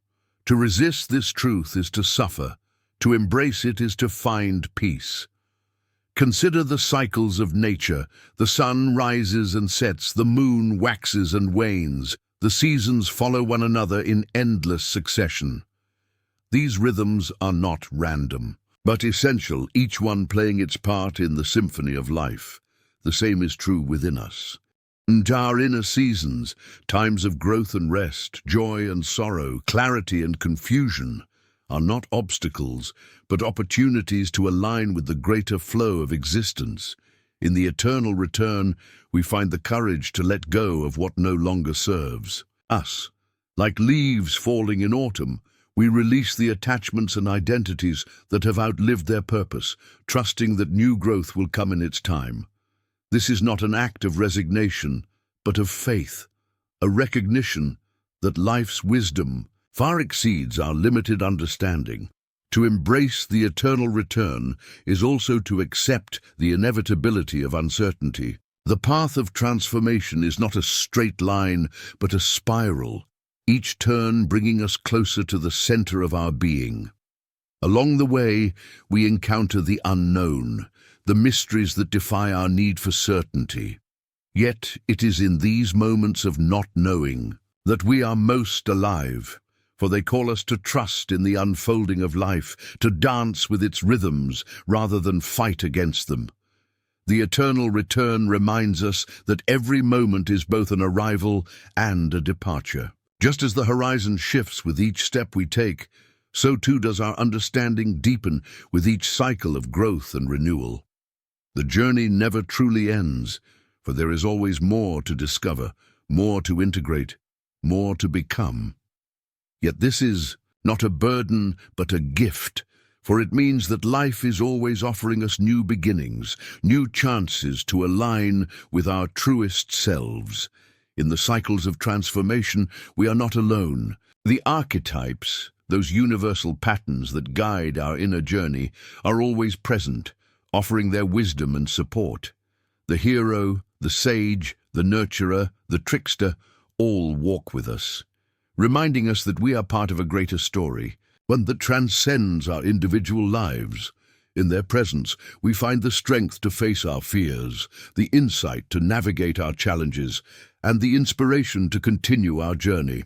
To resist this truth is to suffer. To embrace it is to find peace. Consider the cycles of nature. The sun rises and sets, the moon waxes and wanes. The seasons follow one another in endless succession. These rhythms are not random, but essential, each one playing its part in the symphony of life. The same is true within us. And our inner seasons, times of growth and rest, joy and sorrow, clarity and confusion, are not obstacles, but opportunities to align with the greater flow of existence. In the eternal return, we find the courage to let go of what no longer serves us. Like leaves falling in autumn, we release the attachments and identities that have outlived their purpose, trusting that new growth will come in its time. This is not an act of resignation, but of faith, a recognition that life's wisdom far exceeds our limited understanding. To embrace the eternal return is also to accept the inevitability of uncertainty. The path of transformation is not a straight line, but a spiral, each turn bringing us closer to the center of our being. Along the way, we encounter the unknown, the mysteries that defy our need for certainty. Yet it is in these moments of not knowing that we are most alive, for they call us to trust in the unfolding of life, to dance with its rhythms rather than fight against them. The eternal return reminds us that every moment is both an arrival and a departure. Just as the horizon shifts with each step we take, so too does our understanding deepen with each cycle of growth and renewal. The journey never truly ends, for there is always more to discover, more to integrate, more to become. Yet this is not a burden, but a gift, for it means that life is always offering us new beginnings, new chances to align with our truest selves. In the cycles of transformation, we are not alone. The archetypes, those universal patterns that guide our inner journey, are always present, offering their wisdom and support. The hero, the sage, the nurturer, the trickster, all walk with us, reminding us that we are part of a greater story, one that transcends our individual lives. In their presence, we find the strength to face our fears, the insight to navigate our challenges, and the inspiration to continue our journey.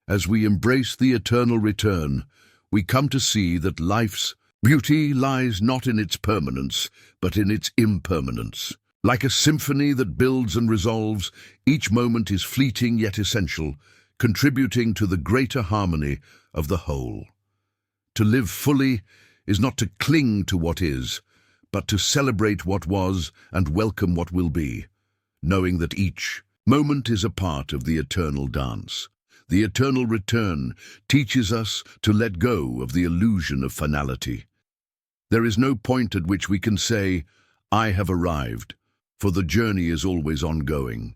As we embrace the eternal return, we come to see that life's beauty lies not in its permanence, but in its impermanence. Like a symphony that builds and resolves, each moment is fleeting yet essential, contributing to the greater harmony of the whole. To live fully is not to cling to what is, but to celebrate what was and welcome what will be, knowing that each moment is a part of the eternal dance. The eternal return teaches us to let go of the illusion of finality. There is no point at which we can say, "I have arrived," for the journey is always ongoing.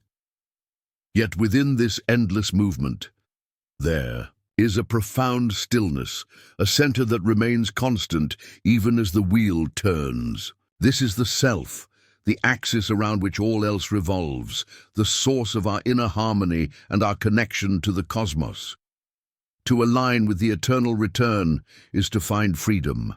Yet within this endless movement, there is a profound stillness, a center that remains constant even as the wheel turns. This is the self, the axis around which all else revolves, the source of our inner harmony and our connection to the cosmos. To align with the eternal return is to find freedom.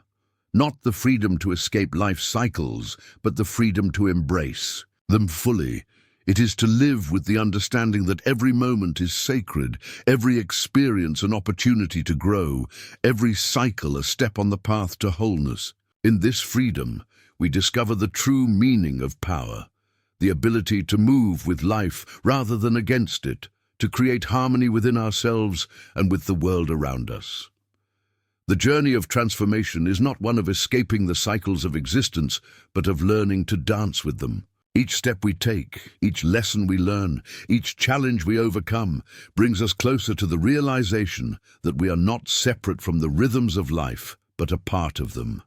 Not the freedom to escape life's cycles, but the freedom to embrace them fully. It is to live with the understanding that every moment is sacred, every experience an opportunity to grow, every cycle a step on the path to wholeness. In this freedom, we discover the true meaning of power, the ability to move with life rather than against it, to create harmony within ourselves and with the world around us. The journey of transformation is not one of escaping the cycles of existence, but of learning to dance with them. Each step we take, each lesson we learn, each challenge we overcome brings us closer to the realization that we are not separate from the rhythms of life, but a part of them.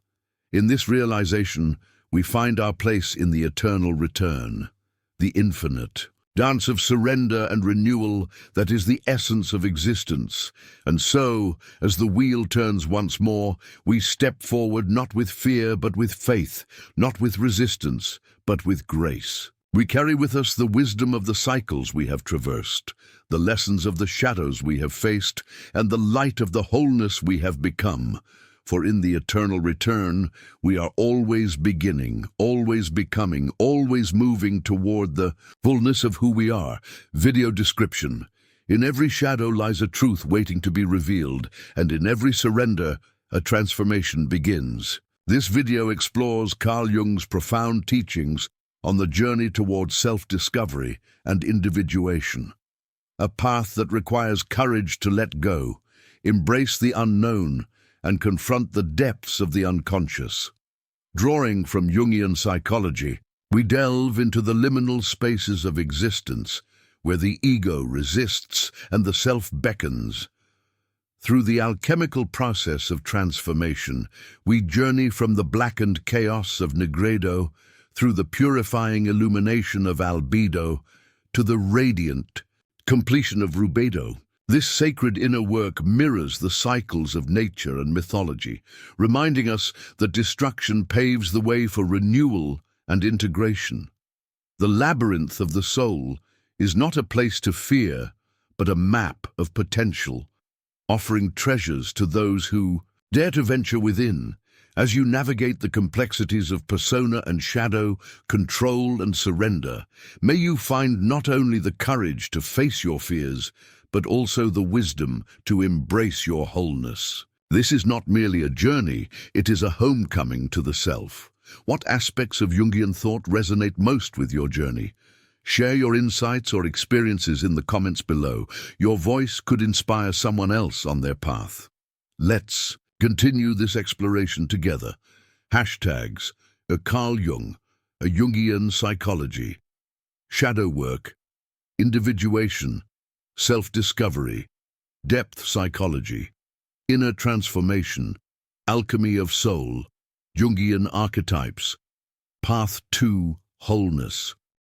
In this realization, we find our place in the eternal return, the infinite dance of surrender and renewal that is the essence of existence. And so, as the wheel turns once more, we step forward not with fear but with faith, not with resistance, but with grace. We carry with us the wisdom of the cycles we have traversed, the lessons of the shadows we have faced, and the light of the wholeness we have become. For in the eternal return, we are always beginning, always becoming, always moving toward the fullness of who we are. Video description. In every shadow lies a truth waiting to be revealed, and in every surrender, a transformation begins. This video explores Carl Jung's profound teachings on the journey toward self-discovery and individuation. A path that requires courage to let go, embrace the unknown, and confront the depths of the unconscious. Drawing from Jungian psychology, we delve into the liminal spaces of existence, where the ego resists and the self beckons. Through the alchemical process of transformation, we journey from the blackened chaos of nigredo, through the purifying illumination of albedo, to the radiant completion of rubedo. This sacred inner work mirrors the cycles of nature and mythology, reminding us that destruction paves the way for renewal and integration. The labyrinth of the soul is not a place to fear, but a map of potential, offering treasures to those who dare to venture within. As you navigate the complexities of persona and shadow, control and surrender, may you find not only the courage to face your fears, but also the wisdom to embrace your wholeness. This is not merely a journey, it is a homecoming to the self. What aspects of Jungian thought resonate most with your journey? Share your insights or experiences in the comments below. Your voice could inspire someone else on their path. Let's continue this exploration together. Hashtags: Carl Jung, a Jungian psychology, shadow work, individuation, self-discovery, depth psychology, inner transformation, alchemy of soul, Jungian archetypes, path to wholeness.